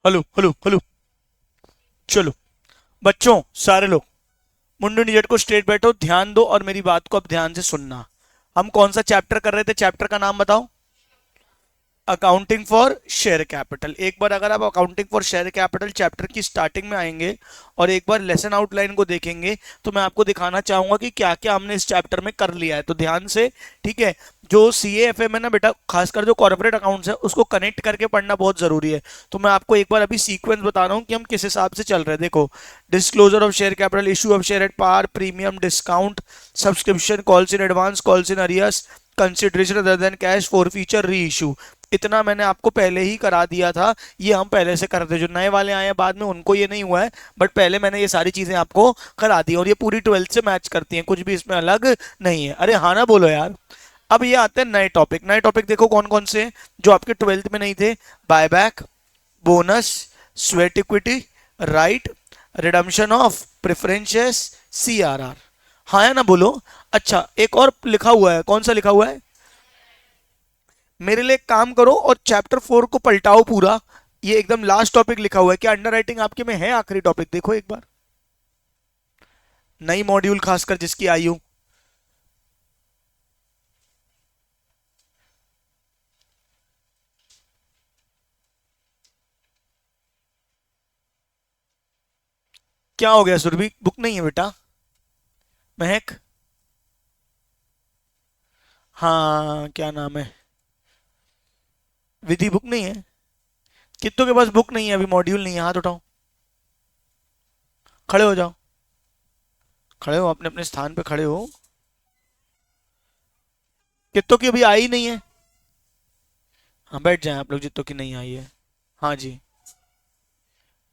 Hello hello hello. चलो बच्चों, सारे लोग मुंडू निजट को स्ट्रेट बैठो, ध्यान दो और मेरी बात को अब ध्यान से सुनना। हम कौन सा चैप्टर कर रहे थे? चैप्टर का नाम बताओ। Accounting for share capital. एक बार अगर आप accounting for share capital chapter की स्टार्टिंग में आएंगे और एक बार लेसन आउटलाइन को देखेंगे तो मैं आपको दिखाना चाहूंगा कि क्या क्या हमने इस चैप्टर में कर लिया है। तो ध्यान से, ठीक है। जो सी एफ एम है ना बेटा, खासकर जो कॉर्पोरेट अकाउंट्स है उसको कनेक्ट करके पढ़ना बहुत जरूरी है। तो मैं आपको एक बार अभी सीक्वेंस बता रहा हूँ कि हम किस हिसाब से चल रहे हैं। देखो, disclosure of share capital, issue of share at par, premium, discount, subscription, calls in advance, calls in arrears, consideration other than cash, forfeiture, reissue. इतना मैंने आपको पहले ही करा दिया था। ये हम पहले से करते, जो नए वाले आए हैं बाद में उनको ये नहीं हुआ है, बट पहले मैंने ये सारी चीजें आपको करा दी और ये पूरी 12th से मैच करती हैं, कुछ भी इसमें अलग नहीं है। अरे हाँ ना बोलो यार। अब ये आते हैं नए टॉपिक। नए टॉपिक देखो कौन कौन से हैं जो आपके 12th में नहीं थे। Buyback, bonus, sweat equity, right, redemption of preferences, CRR. हाँ या ना बोलो। अच्छा, एक और लिखा हुआ है, कौन सा लिखा हुआ है? मेरे लिए एक काम करो और चैप्टर 4 को पलटाओ पूरा। ये एकदम लास्ट टॉपिक लिखा हुआ है। क्या अंडर राइटिंग आपके में है? आखिरी टॉपिक देखो एक बार, नई मॉड्यूल खासकर जिसकी आई हो। क्या हो गया सुरभि, बुक नहीं है बेटा? महक, हाँ क्या नाम है, विधि, बुक नहीं है? कित्तों के पास बुक नहीं है, अभी मॉड्यूल नहीं है? हाथ उठाओ, खड़े हो जाओ, खड़े हो, अपने अपने स्थान पे खड़े हो। कित्तों की अभी आई नहीं है? हाँ बैठ जाए आप लोग जित्तों की नहीं आई है। हाँ जी,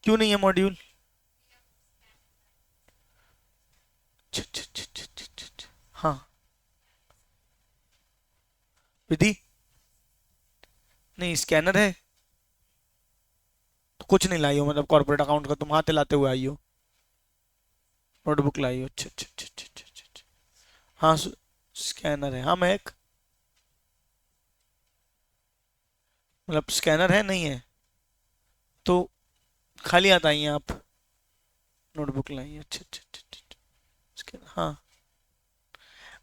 क्यों नहीं है मॉड्यूल? हाँ, विधि, नहीं स्कैनर है तो कुछ नहीं लाई हो, मतलब कॉर्पोरेट अकाउंट का तुम हाथ हिलाते हुए आई हो। नोटबुक लाई हो, अच्छा अच्छा अच्छा अच्छा अच्छा अच्छा, अच्छा। हाँ, स्कैनर है। हाँ महक, मतलब स्कैनर है नहीं है तो खाली हाथ आई हैं आप? नोटबुक लाई है, अच्छा अच्छा अच्छा अच्छा अच्छा। स्कैनर, हाँ।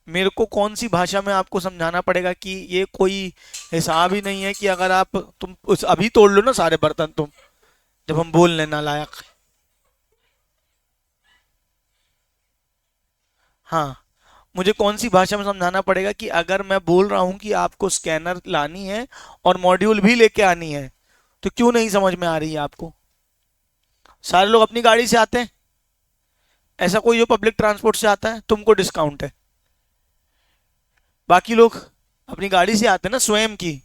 मेरे को कौन सी भाषा में आपको समझाना पड़ेगा कि ये कोई हिसाब ही नहीं है कि अगर आप तुम उस अभी तोड़ लो ना सारे बर्तन तुम, जब हम बोल लेना लायक। हाँ, मुझे कौन सी भाषा में समझाना पड़ेगा कि अगर मैं बोल रहा हूं कि आपको स्कैनर लानी है और मॉड्यूल भी लेके आनी है, तो क्यों नहीं समझ में आ रही है आपको? सारे लोग अपनी गाड़ी से आते हैं, ऐसा कोई जो पब्लिक ट्रांसपोर्ट से आता है तुमको डिस्काउंट है? बाकी लोग अपनी गाड़ी से आते हैं ना, स्वयं की,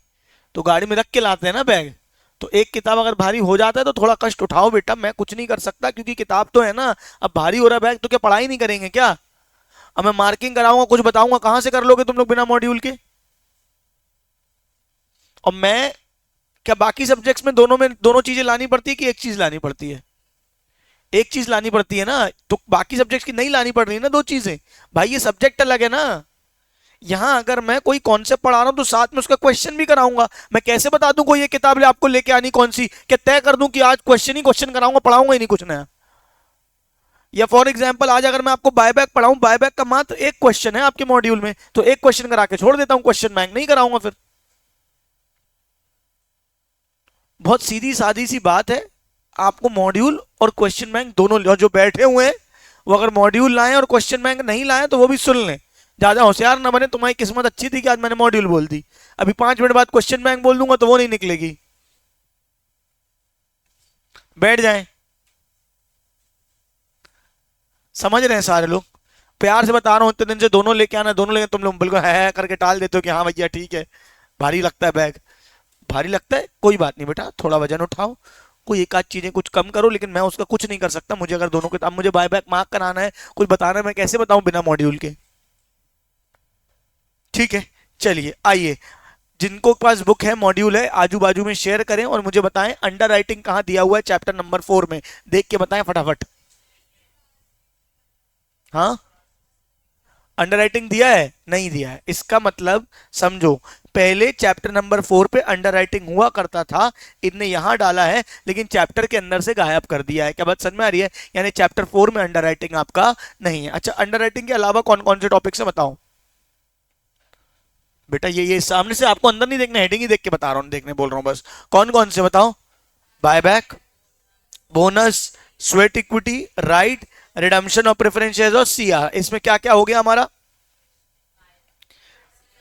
तो गाड़ी में रख के लाते हैं ना बैग। तो एक किताब अगर भारी हो जाता है तो थोड़ा कष्ट उठाओ बेटा, मैं कुछ नहीं कर सकता क्योंकि किताब तो है ना। अब भारी हो रहा बैग तो क्या पढ़ाई नहीं करेंगे क्या? अब मैं मार्किंग कराऊंगा, कुछ बताऊंगा, कहां से कर लोगे तुम लोग बिना मॉड्यूल के? और मैं क्या बाकी सब्जेक्ट्स में दोनों चीजें लानी पड़ती है कि एक चीज लानी पड़ती है? एक चीज लानी पड़ती है ना, तो बाकी सब्जेक्ट्स की नहीं लानी पड़ रही है ना दो चीजें। भाई ये सब्जेक्ट अलग है ना। यहाँ अगर मैं कोई कॉन्सेप्ट पढ़ा रहा हूं तो साथ में उसका क्वेश्चन भी कराऊंगा। मैं कैसे बता दूं कोई ये किताब आपको लेके आनी कौन सी? क्या तय कर दूं कि आज क्वेश्चन ही क्वेश्चन कराऊंगा, पढ़ाऊंगा ही नहीं कुछ नया? या फॉर एग्जाम्पल आज अगर मैं आपको बायबैक पढ़ाऊं, बायबैक का मात्र एक क्वेश्चन है आपके मॉड्यूल में, तो एक क्वेश्चन करा के छोड़ देता हूं, क्वेश्चन बैंक नहीं कराऊंगा फिर। बहुत सीधी सादी सी बात है। आपको मॉड्यूल और क्वेश्चन बैंक दोनों, और जो बैठे हुए हैं वो अगर मॉड्यूल लाएं और क्वेश्चन बैंक नहीं लाएं तो वो भी सुन लें। ज्यादा होशियार ना बने, तुम्हारी किस्मत अच्छी थी कि आज मैंने मॉड्यूल बोल दी, अभी 5 मिनट बाद क्वेश्चन बैंक बोल दूंगा तो वो नहीं निकलेगी। बैठ जाएं। समझ रहे हैं सारे लोग? प्यार से बता रहा हूं, इतने दिन से दोनों लेके आना, दोनों लेके, तुम लोग बिल्कुल है करके टाल देते हो कि हाँ भैया ठीक है। भारी लगता है बैग, भारी लगता है, कोई बात नहीं बेटा, थोड़ा वजन उठाओ, कोई एक आध चीजें कुछ कम करो, लेकिन मैं उसका कुछ नहीं कर सकता। मुझे अगर दोनों के, अब मुझे बाय बैक मार्क कराना है, कुछ बताना है, मैं कैसे बताऊं बिना मॉड्यूल के? ठीक है, चलिए आइए। जिनको पास बुक है, मॉड्यूल है, आजू बाजू में शेयर करें और मुझे बताएं अंडर राइटिंग कहां दिया हुआ है चैप्टर नंबर 4 में। देख के बताएं फटाफट। हाँ, अंडरराइटिंग दिया है? नहीं दिया है। इसका मतलब समझो, पहले चैप्टर नंबर 4 पे अंडरराइटिंग हुआ करता था, इनने यहां डाला है लेकिन चैप्टर के अंदर से गायब कर दिया है। क्या बात समझ में आ रही है? यानी चैप्टर 4 में अंडरराइटिंग आपका नहीं है। अच्छा, अंडरराइटिंग के अलावा कौन कौन से टॉपिक से बताओ बेटा? ये सामने से आपको अंदर नहीं देखना, हेडिंग ही देख के बता रहा हूं, देखने बोल रहा हूं बस। कौन कौन से बताओ? Buyback, bonus, sweat equity, right, redemption of preference और सीआर। इसमें क्या क्या हो गया हमारा?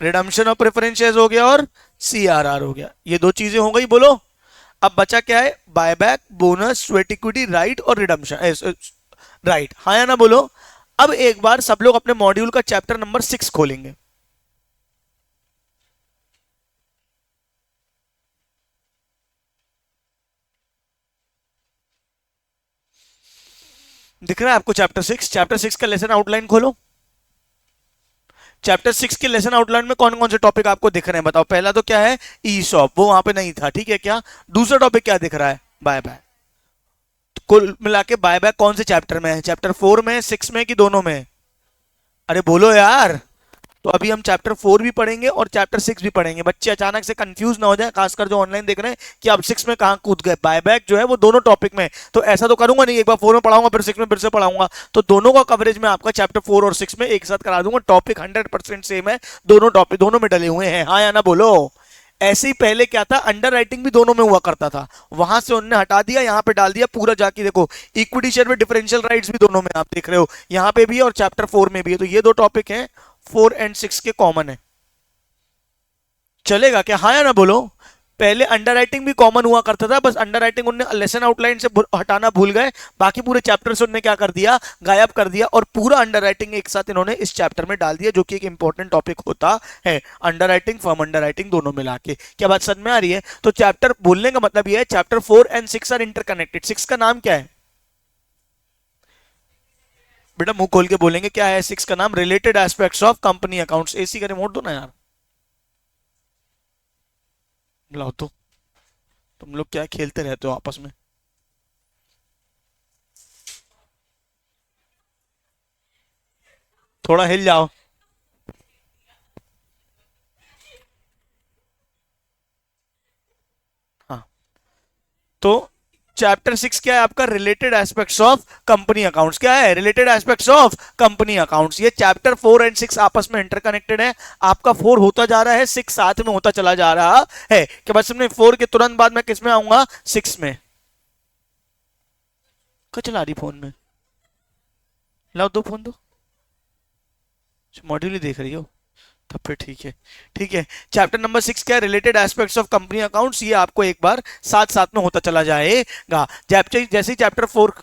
रिडम्पशन ऑफ प्रेफरेंस हो गया और सीआरआर हो गया। ये दो चीजें हो गई, बोलो। अब बचा क्या है? Buyback, bonus, sweat equity, right और रिडम्पशन। राइट, हाँ या ना बोलो। अब एक बार सब लोग अपने मॉड्यूल का चैप्टर नंबर 6 खोलेंगे। दिख रहा है आपको चैप्टर 6? चैप्टर 6 का लेसन आउटलाइन खोलो। चैप्टर 6 के लेसन आउटलाइन में कौन कौन से टॉपिक आपको दिख रहे हैं बताओ? पहला तो क्या है? ईसॉप, वो वहां पे नहीं था, ठीक है क्या? दूसरा टॉपिक क्या दिख रहा है? बायबैक। कुल मिला के बायबैक कौन से चैप्टर में है? चैप्टर 4 में, 6 में कि दोनों में? अरे बोलो यार। तो अभी हम चैप्टर 4 भी पढ़ेंगे और चैप्टर 6 भी पढ़ेंगे। बच्चे अचानक से कंफ्यूज ना हो जाए, खासकर जो ऑनलाइन देख रहे हैं कि आप 6 में कहां कूद गए। बायबैक जो है वो दोनों टॉपिक में। तो ऐसा तो करूंगा नहीं, एक बार 4 में पढ़ाऊंगा फिर 6 में फिर से पढ़ाऊंगा। तो दोनों का कवरेज मैं आपका चैप्टर 4 और 6 में एक साथ करा दूंगा। टॉपिक 100% सेम है, दोनों टॉपिक दोनों में डले हुए हैं, हाँ या ना बोलो। ऐसे ही पहले क्या था? अंडर राइटिंग भी दोनों में हुआ करता था, वहां से उन्होंने हटा दिया, यहां पे डाल दिया। पूरा जाके देखो, इक्विटी शेयर में डिफरेंशियल राइट्स भी दोनों में आप देख रहे हो, यहां पे भी है और चैप्टर 4 में भी है। तो ये दो टॉपिक हैं 4 एंड 6 के कॉमन है। चलेगा क्या, हाँ या ना बोलो? पहले अंडरराइटिंग भी कॉमन हुआ करता था, बस अंडरराइटिंग उन्होंने लेसन आउटलाइन से हटाना भूल गए। बाकी पूरे चैप्टर से उन्होंने क्या कर दिया? गायब कर दिया, और पूरा अंडरराइटिंग एक साथ इन्होंने इस चैप्टर में डाल दिया, जो कि एक इंपॉर्टेंट टॉपिक होता है। अंडरराइटिंग, फर्म अंडरराइटिंग दोनों मिला के। क्या बात समझ में आ रही है? तो चैप्टर बोलने का मतलब यह है, चैप्टर 4 एंड 6 आर इंटरकनेक्टेड। 6 का नाम क्या है बेटा? मुंह खोल के बोलेंगे क्या है 6 का नाम? Related aspects of company accounts. AC का रिमोट दो ना यार, लाओ तो। तुम लोग क्या खेलते रहते हो आपस में? थोड़ा हिल जाओ। हाँ, तो चैप्टर 6 क्या है आपका? Related aspects of company accounts. क्या है? Related aspects of company accounts. ये चैप्टर 4 एंड 6 आपस में इंटरकनेक्टेड है। आपका 4 होता जा रहा है, 6 साथ में होता चला जा रहा है। क्या बात समझे? 4 के तुरंत बाद मैं किस में आऊंगा? 6 में। क्या चला रही फोन में? लाओ दो, फोन दो। मॉड्यूल ही देख रही हो? तब फिर ठीक है। ठीक है, चैप्टर नंबर 6 क्या है? Related aspects of company accounts. ये आपको एक बार साथ साथ में होता चला जाएगा। जैसे ही चैप्टर 4,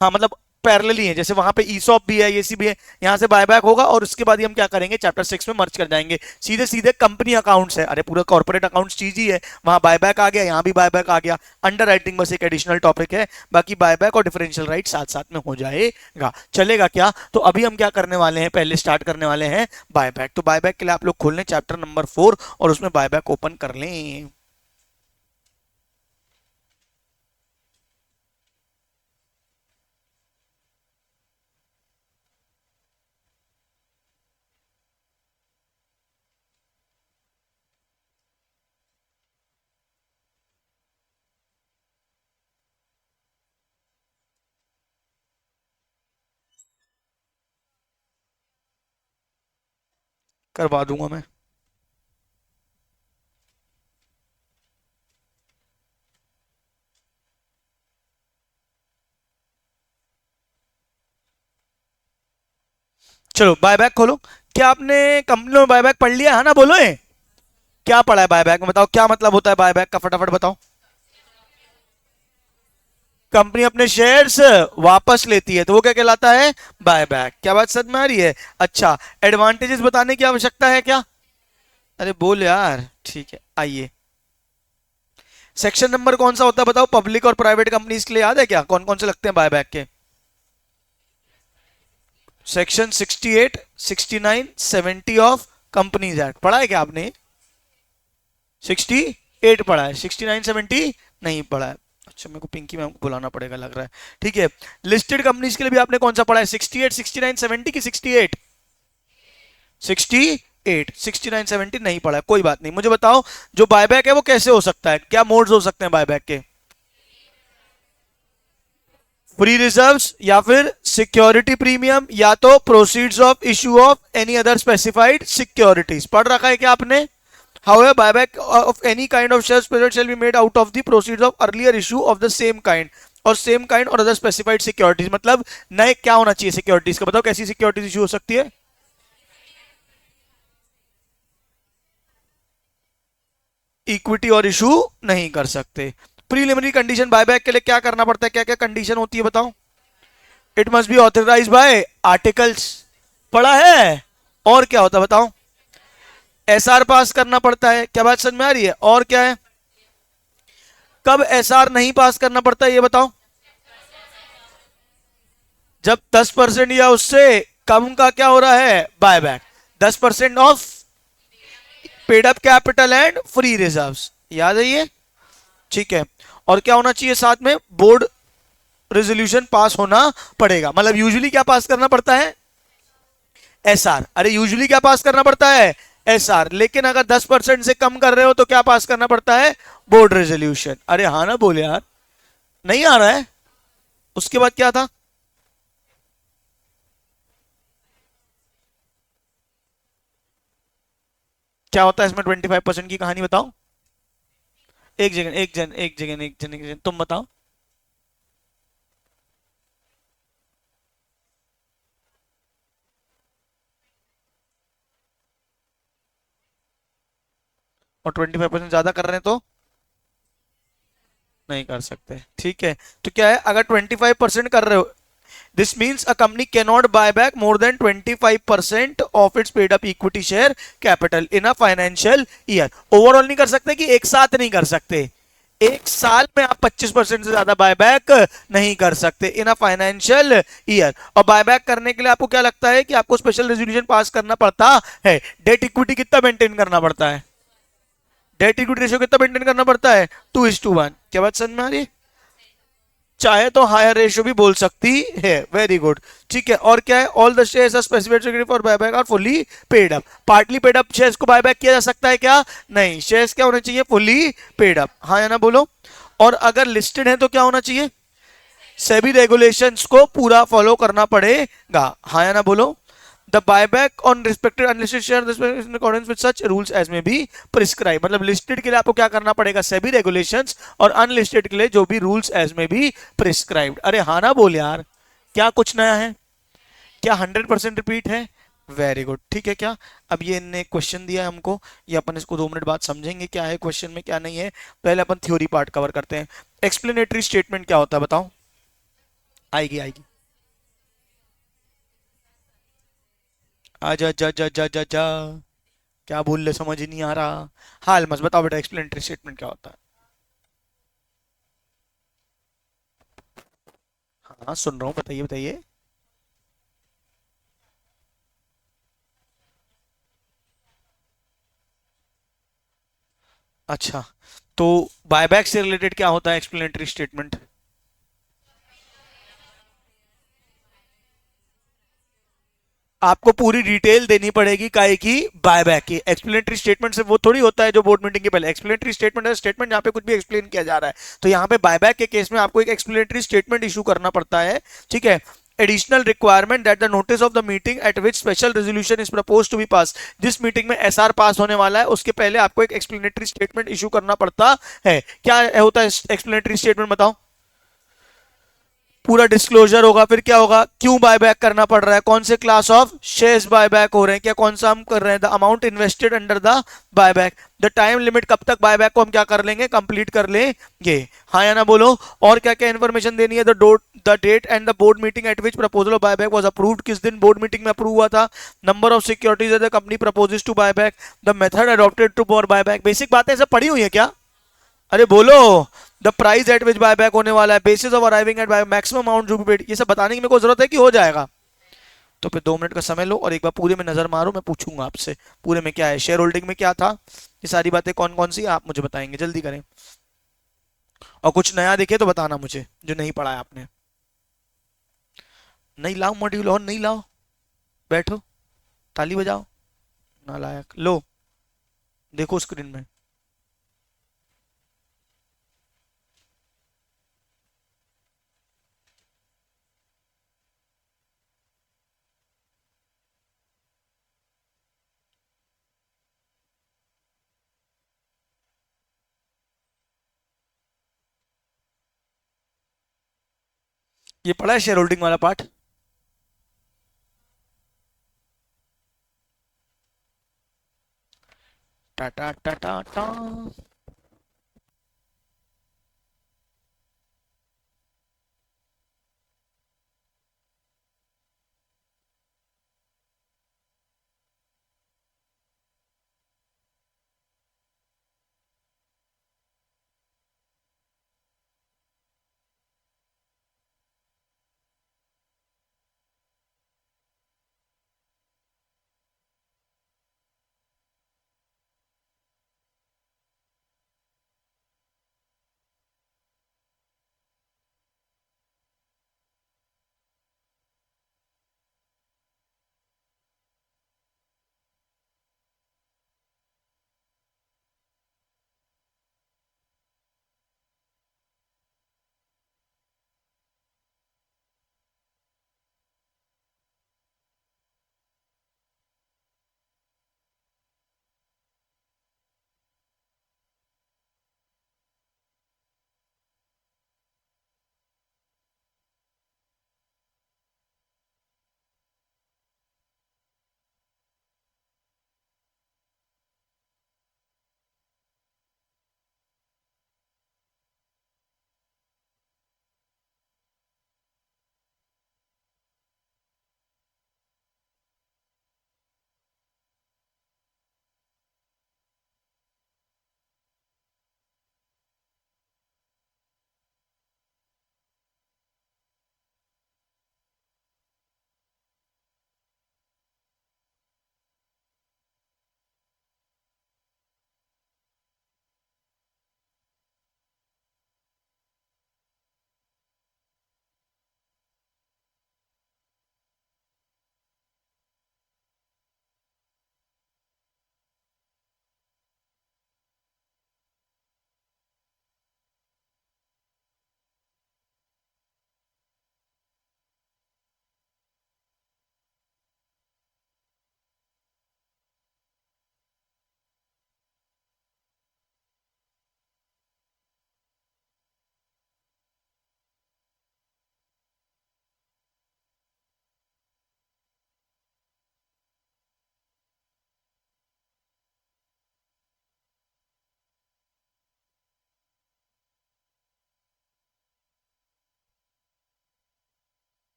हाँ मतलब पैरेलली है, जैसे वहां पे ईसॉप भी है, ये भी है, यहाँ से बायबैक होगा और उसके बाद ही हम क्या करेंगे? चैप्टर 6 में मर्ज कर जाएंगे। सीधे सीधे कंपनी अकाउंट्स है, अरे पूरा कॉर्पोरेट अकाउंट्स चीज ही है। वहां बायबैक आ गया, यहाँ भी बायबैक आ गया। अंडर राइटिंग बस एक एडिशनल टॉपिक है, बाकी बायबैक और डिफरेंशियल राइट साथ साथ में हो जाएगा। चलेगा क्या? तो अभी हम क्या करने वाले हैं? पहले स्टार्ट करने वाले हैं बायबैक। तो बायबैक के लिए आप लोग खोल लें चैप्टर नंबर 4 और उसमें बायबैक ओपन कर लें। करवा दूंगा मैं। चलो बायबैक खोलो। क्या आपने कंपनी में बायबैक पढ़ लिया है ना? बोलो ये क्या पढ़ा है बायबैक में? बताओ क्या मतलब होता है बायबैक का, फटाफट बताओ। कंपनी अपने शेयर्स वापस लेती है तो वो क्या कहलाता है? बायबैक। क्या बात समझ में आ रही है? अच्छा, एडवांटेजेस बताने की आवश्यकता है क्या? अरे बोल यार। ठीक है, आइए। सेक्शन नंबर कौन सा होता है बताओ? पब्लिक और प्राइवेट कंपनीज के लिए याद है क्या? कौन कौन से लगते हैं बायबैक के? सेक्शन 68, 69, 70 ऑफ कंपनीज एक्ट पढ़ा है क्या आपने? 68 पढ़ा है, 69 70 नहीं पढ़ा है। अच्छा, मेरे को पिंकी मैम को बुलाना पड़ेगा लग रहा है। ठीक है, लिस्टेड कंपनीज के लिए भी आपने कौन सा पढ़ा है? 68, 69, 70 की 68? 68, 69, 70 नहीं पड़ा है, कोई बात नहीं। मुझे बताओ जो बायबैक है वो कैसे हो सकता है, क्या मोड्स हो सकते हैं बायबैक के? फ्री रिजर्व्स, या फिर सिक्योरिटी प्रीमियम, या तो proceeds of issue of any other specified securities. पढ़ रखा है क्या आपने? However, buyback of any kind of shares shall be made out of the proceeds of earlier issue of the same kind और same kind और other specified securities. मतलब नए क्या होना चाहिए सिक्योरिटीज का, बताओ कैसी सिक्योरिटीज इशू हो सकती है? इक्विटी और इशू नहीं कर सकते। प्रीलिमिनरी कंडीशन बायबैक के लिए क्या करना पड़ता है, क्या क्या कंडीशन होती है बताओ? It must be authorise by articles, पढ़ा है। और क्या होता है बताओ? एसआर पास करना पड़ता है। क्या बात समझ में आ रही है? और क्या है? कब एसआर नहीं पास करना पड़ता है ये बताओ? जब 10% या उससे कम का क्या हो रहा है, buyback. 10% of paid up capital and free reserves, याद है ये? ठीक है। और क्या होना चाहिए साथ में? बोर्ड रेजोल्यूशन पास होना पड़ेगा। मतलब यूजुअली क्या पास करना पड़ता है? एसआर। अरे यूजुअली क्या पास करना पड़ता है? एसआर। लेकिन अगर 10% से कम कर रहे हो तो क्या पास करना पड़ता है? Board resolution. अरे हाँ ना बोले यार, नहीं आ रहा है? उसके बाद क्या था? क्या होता है इसमें 25% की कहानी बताओ? एक जगह तुम बताओ। और 25% ज्यादा कर रहे हैं तो नहीं कर सकते। ठीक है। तो क्या है, अगर 25% कर रहे हो, this means a company can not buy back more than 25% of its paid up equity share capital in a financial year. Overall नहीं कर सकते कि एक साथ नहीं कर सकते, एक साल में आप 25% से ज्यादा बायबैक नहीं कर सकते इन अ फाइनेंशियल ईयर। और बायबैक करने के लिए आपको क्या लगता है कि आपको स्पेशल रेजोल्यूशन पास करना पड़ता है? डेट इक्विटी कितना मेंटेन करना पड़ता है? डेट इक्विटी रेशियो कितना मेंटेन करना पड़ता है? 2:1। क्या बात समझ में आ रही है? चाहे तो हायर रेशियो भी बोल सकती है। Very good. ठीक है। और क्या है? All the shares are specified for buyback are fully paid up. Partly paid up shares को बायबैक किया जा सकता है क्या? नहीं, शेयर्स क्या होने चाहिए? Fully paid up. हाँ या ना बोलो। और अगर लिस्टेड है तो क्या होना चाहिए? सेबी रेगुलेशंस को पूरा फॉलो करना पड़ेगा। हाँ या ना बोलो। The buyback on respected unlisted share in accordance with such rules as may be prescribe. मतलब लिस्टेड के लिए आपको क्या करना पड़ेगा? सेबी रेगुलेशंस। और अनलिस्टेड के लिए जो भी rules as may be prescribed. अरे हाँ ना बोल यार, क्या कुछ नया है? क्या 100% रिपीट है? Very good. ठीक है। क्या अब ये इनने क्वेश्चन दिया है हमको, ये अपन इसको 2 मिनट बाद समझेंगे क्या है क्वेश्चन में क्या नहीं है। पहले अपन थ्योरी पार्ट कवर करते हैं। एक्सप्लेनेटरी स्टेटमेंट क्या होता है बताओ? आएगी आएगी। आजा जा जा जा जा जा। क्या बोल ले समझ ही नहीं आ रहा। हाल मत बताओ बेटा, एक्सप्लेनेटरी स्टेटमेंट क्या होता है? हाँ सुन रहा हूँ, बताइए बताइए। अच्छा, तो बायबैक से रिलेटेड क्या होता है एक्सप्लेनेटरी स्टेटमेंट? आपको पूरी डिटेल देनी पड़ेगी काहे की? बायबैक की। एक्सप्लेनेटरी स्टेटमेंट से वो थोड़ी होता है जो बोर्ड मीटिंग के पहले। एक्सप्लेनेटरी स्टेटमेंट है स्टेटमेंट जहां पे कुछ भी एक्सप्लेन किया जा रहा है। तो यहाँ पे बायबैक के केस में आपको एक एक्सप्लेनेटरी स्टेटमेंट इशू करना पड़ता है। ठीक है। Additional requirement that the notice of the meeting at which special resolution is propose to be pass. जिस मीटिंग में एसआर पास होने वाला है उसके पहले आपको एक एक्सप्लेनेटरी स्टेटमेंट इशू करना पड़ता है। क्या होता है एक्सप्लेनेटरी स्टेटमेंट बताओ? पूरा डिस्क्लोजर होगा। फिर क्या होगा? क्यों बायबैक करना पड़ रहा है, कौन से क्लास ऑफ शेयर्स बायबैक हो रहे हैं, क्या कौन सा हम कर रहे हैं, the amount invested under the buyback, the time limit, कब तक बायबैक को हम क्या कर लेंगे? कंप्लीट कर लेंगे। हाँ या ना बोलो। और क्या क्या इन्फॉर्मेशन देनी है? The date and the board meeting at which proposal of buyback was approved. किस दिन बोर्ड मीटिंग में अप्रूव हुआ था? Number of securities the company proposes to buyback, the method adopted to for buyback. Basic बातें सब पढ़ी हुई है क्या? अरे बोलो। The price at which buyback होने वाला है, basis of arriving at maximum amount जो भी पेड। ये सब बताने की मेरे को जरूरत है कि हो जाएगा? तो फिर 2 मिनट का समय लो और एक बार पूरे में नजर मारो। मैं पूछूंगा आपसे पूरे में क्या है, शेयर होल्डिंग में क्या था, ये सारी बातें कौन कौन सी आप मुझे बताएंगे। जल्दी करें। और कुछ नया दिखे तो बताना मुझे जो नहीं पढ़ा है आपने। नहीं लाओ मॉड्यूल और नहीं लाओ, बैठो ताली बजाओ। नालायक, लो देखो स्क्रीन में। ये पढ़ा है शेयर होल्डिंग वाला पार्ट? टा टा टा टा टा।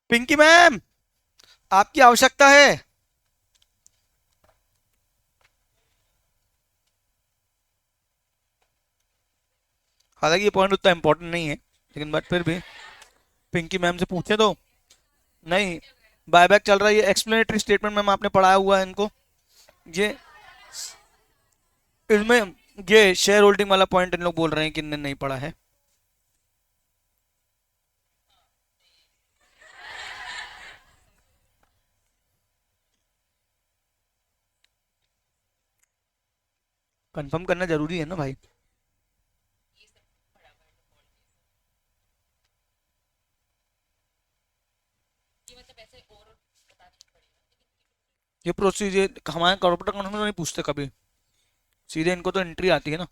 पिंकी मैम, आपकी आवश्यकता है। हालांकि ये पॉइंट उतना इंपॉर्टेंट नहीं है, लेकिन बट फिर भी पिंकी मैम से पूछे तो। नहीं, बायबैक चल रहा है, ये एक्सप्लेनेटरी स्टेटमेंट मैम आपने पढ़ाया हुआ है इनको। ये इसमें ये शेयर होल्डिंग वाला पॉइंट इन लोग बोल रहे हैं कि इनने नहीं पढ़ा है। कंफर्म करना जरूरी है ना भाई। ये प्रोसीजर हमारे कॉर्पोरेट अकाउंट में तो नहीं पूछते कभी, सीधे इनको तो एंट्री आती है ना।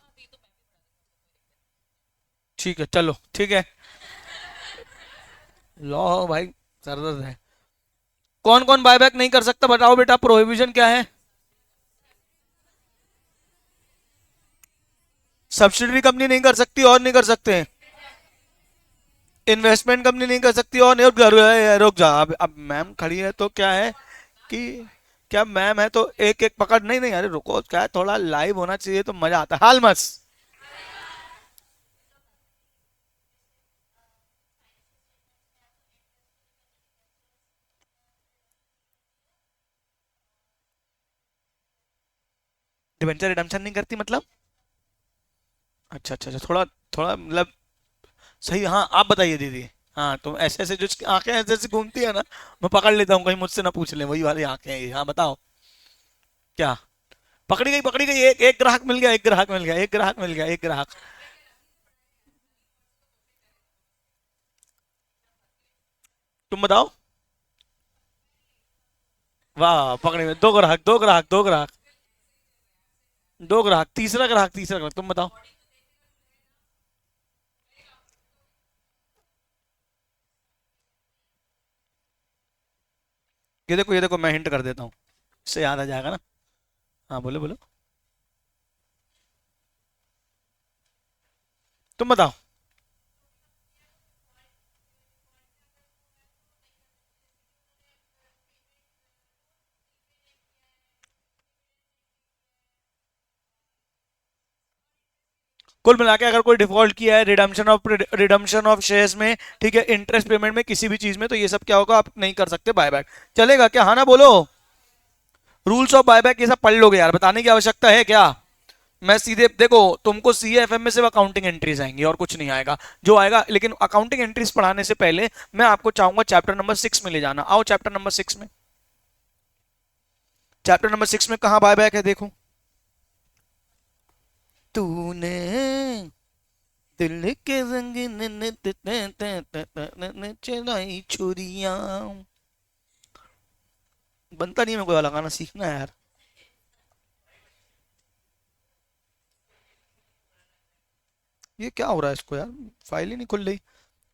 ठीक है चलो ठीक है। लॉ भाई सर दर्द है। कौन कौन बायबैक नहीं कर सकता बताओ बेटा, प्रोहिबिशन क्या है? सब्सिडरी कंपनी नहीं कर सकती और नहीं कर सकते, इन्वेस्टमेंट कंपनी नहीं कर सकती और नहीं, रुक जा, अब मैम खड़ी है तो क्या है कि, क्या मैम है तो एक एक पकड़, नहीं नहीं अरे रुको, क्या है, थोड़ा लाइव होना चाहिए तो मजा आता है, हाल मत। डिवेंचर रिडम्पशन नहीं करती मतलब? अच्छा अच्छा अच्छा, थोड़ा थोड़ा मतलब सही, हाँ आप बताइए दीदी। हाँ तुम ऐसे ऐसे जो आंखें ऐसे ऐसे घूमती है ना, मैं पकड़ लेता हूँ, कहीं मुझसे ना पूछ ले, वही वाली आंखें हैं ये। हाँ बताओ क्या? पकड़ी गई पकड़ी गई, एक एक ग्राहक मिल गया, एक ग्राहक मिल गया, एक ग्राहक मिल गया, एक ग्राहक। तुम बताओ। वाह पकड़े गए, दो ग्राहक दो ग्राहक दो ग्राहक, दो ग्राहक, तीसरा ग्राहक तीसरा ग्राहक, तुम बताओ। ये देखो मैं हिंट कर देता हूँ, इससे याद आ जाएगा ना। हाँ बोलो बोलो, तुम बताओ। कुल मिला के अगर कोई डिफॉल्ट किया है रिडम्पशन ऑफ शेयर्स में, ठीक है, इंटरेस्ट पेमेंट में, किसी भी चीज में, तो ये सब क्या होगा, आप नहीं कर सकते बायबैक। चलेगा क्या, हाँ ना बोलो? रूल्स ऑफ बायबैक ये सब पढ़ लोगे यार, बताने की आवश्यकता है क्या? मैं सीधे देखो, तुमको सीएफएम में सिर्फ अकाउंटिंग एंट्रीज आएंगी और कुछ नहीं आएगा, जो आएगा, लेकिन अकाउंटिंग एंट्रीज पढ़ाने से पहले मैं आपको चाहूंगा चैप्टर नंबर 6 में ले जाना। आओ चैप्टर नंबर 6 में, चैप्टर नंबर 6 में कहा बायबैक है देखो। तूने दिल के रंग ने चुराई चुरिया। बनता नहीं है मेरे को लगाना, सीखना है यार। ये क्या हो रहा है इसको यार, फाइल ही नहीं खुल रही।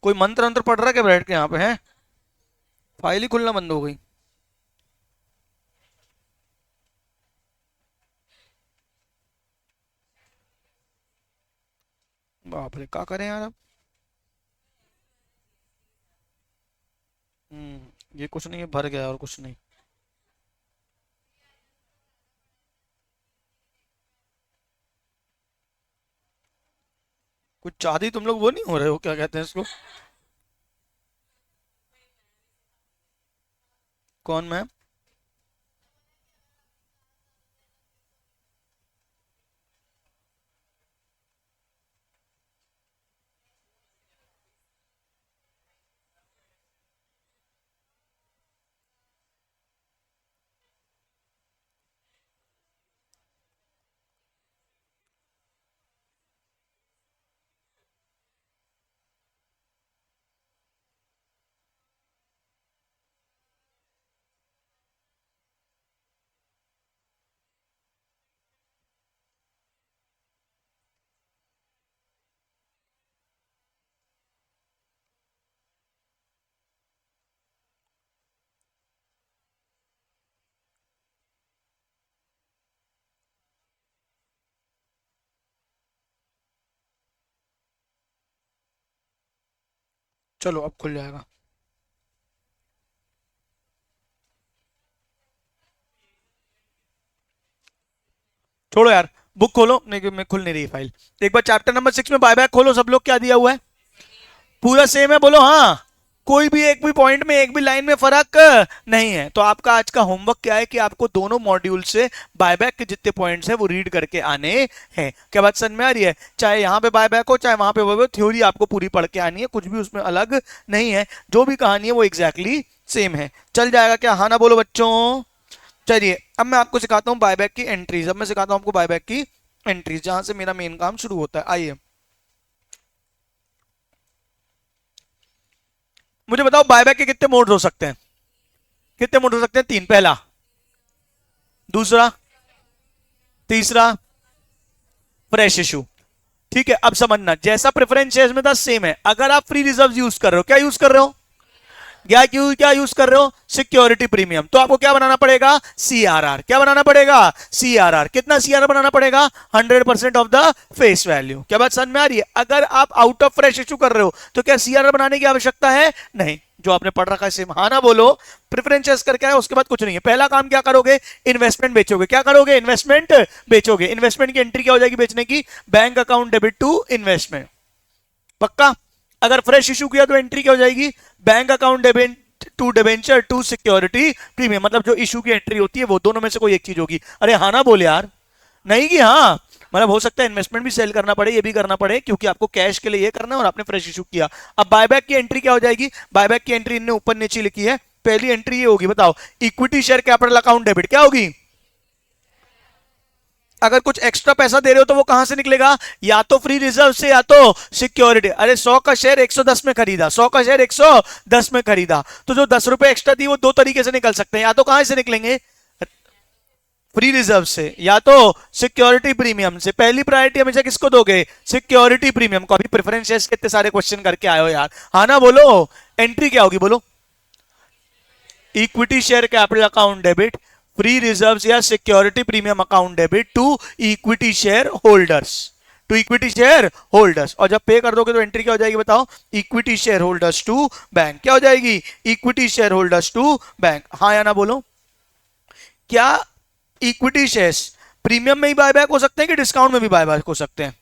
कोई मंत्र अंत्र पढ़ रहा है क्या बैठ के यहाँ पे है? फाइल ही खुलना बंद हो गई। बाप रे, क्या करें यार अब। ये कुछ नहीं है, भर गया और कुछ नहीं। कुछ चाहती तुम लोग वो नहीं हो रहे हो, क्या कहते हैं इसको? कौन मैम? चलो अब खुल जाएगा। छोड़ो यार, बुक खोलो, नहीं मैं खुल नहीं रही फाइल। एक बार चैप्टर नंबर 6 में बायबैक खोलो सब लोग, क्या दिया हुआ है? पूरा सेम है, बोलो हाँ। कोई भी एक भी पॉइंट में, एक भी लाइन में फर्क नहीं है। तो आपका आज का होमवर्क क्या है कि आपको दोनों मॉड्यूल से बायबैक के जितने पॉइंट्स हैं वो रीड करके आने हैं। क्या बात समझ में आ रही है? चाहे यहाँ पे बायबैक हो चाहे वहां पे वो, थ्योरी आपको पूरी पढ़ के आनी है, कुछ भी उसमें अलग नहीं है, जो भी कहानी है वो एग्जैक्टली सेम है। चल जाएगा क्या, हाँ ना बोलो बच्चों? चलिए अब मैं आपको सिखाता हूँ बायबैक की एंट्रीज, अब मैं सिखाता हूँ आपको बायबैक की एंट्रीज, जहां से मेरा मेन काम शुरू होता है। आइए मुझे बताओ बायबैक के कितने मोड हो सकते हैं? कितने मोड हो सकते हैं? तीन। पहला, दूसरा, तीसरा फ्रेश इशू। ठीक है, अब समझना, जैसा प्रेफरेंस शेयर्स में था सेम है। अगर आप फ्री रिजर्व यूज कर रहे हो, क्या यूज कर रहे हो, क्या यूज कर रहे हो, सिक्योरिटी प्रीमियम, तो आपको क्या बनाना पड़ेगा, सीआरआर। क्या बनाना पड़ेगा, सीआरआर। कितना सीआरआर बनाना पड़ेगा, 100% ऑफ द फेस वैल्यू। क्या बात समझ में आ रही है। अगर आप आउट ऑफ फ्रेश इशू कर रहे हो तो क्या सीआरआर बनाने की आवश्यकता है, नहीं, जो आपने पढ़ रखा है सेम। हाँ ना बोलो। प्रेफरेंस करके आए, उसके बाद कुछ नहीं है। पहला काम क्या करोगे, इन्वेस्टमेंट बेचोगे। क्या करोगे, इन्वेस्टमेंट बेचोगे। इन्वेस्टमेंट की एंट्री क्या हो जाएगी बेचने की, bank account debit to investment. पक्का। अगर फ्रेश इशू किया तो एंट्री क्या हो जाएगी, bank account debit to debenture to security premium. मतलब जो इशू की एंट्री होती है वो दोनों में से कोई एक चीज होगी। अरे हाँ ना बोले यार, नहीं कि हाँ, मतलब हो सकता है इन्वेस्टमेंट भी सेल करना पड़े, ये भी करना पड़े, क्योंकि आपको कैश के लिए ये करना है और आपने फ्रेश इशू किया। अब बायबैक की एंट्री क्या हो जाएगी, बायबैक की एंट्री इनने ऊपर नीचे लिखी है। पहली एंट्री ये होगी, बताओ, equity share capital account debit. क्या होगी, अगर कुछ एक्स्ट्रा पैसा दे रहे हो तो वो कहां से निकलेगा, या तो फ्री रिजर्व से या तो सिक्योरिटी। अरे 100 का शेयर 110 में खरीदा, 100 का शेयर 110 में खरीदा, तो जो 10 रुपए एक्स्ट्रा दी वो दो तरीके से निकल सकते हैं। या तो कहां से निकलेंगे, फ्री रिजर्व से, या तो सिक्योरिटी प्रीमियम से। पहली प्रायोरिटी हमेशा किसको दोगे, सिक्योरिटी प्रीमियम को। अभी प्रेफरेंस शेयर्स के इतने सारे क्वेश्चन करके आए हो यार, हाँ ना बोलो। एंट्री क्या होगी बोलो, equity share capital account debit, free reserve या security premium account debit to equity share holders, to equity share holders. और जब पे कर दोगे तो एंट्री क्या हो जाएगी बताओ, equity share holders to bank. क्या हो जाएगी, equity share holders to bank. हाँ या ना बोलो। क्या इक्विटी शेयर्स प्रीमियम में ही बायबैक हो सकते हैं कि डिस्काउंट में भी बायबैक हो सकते हैं,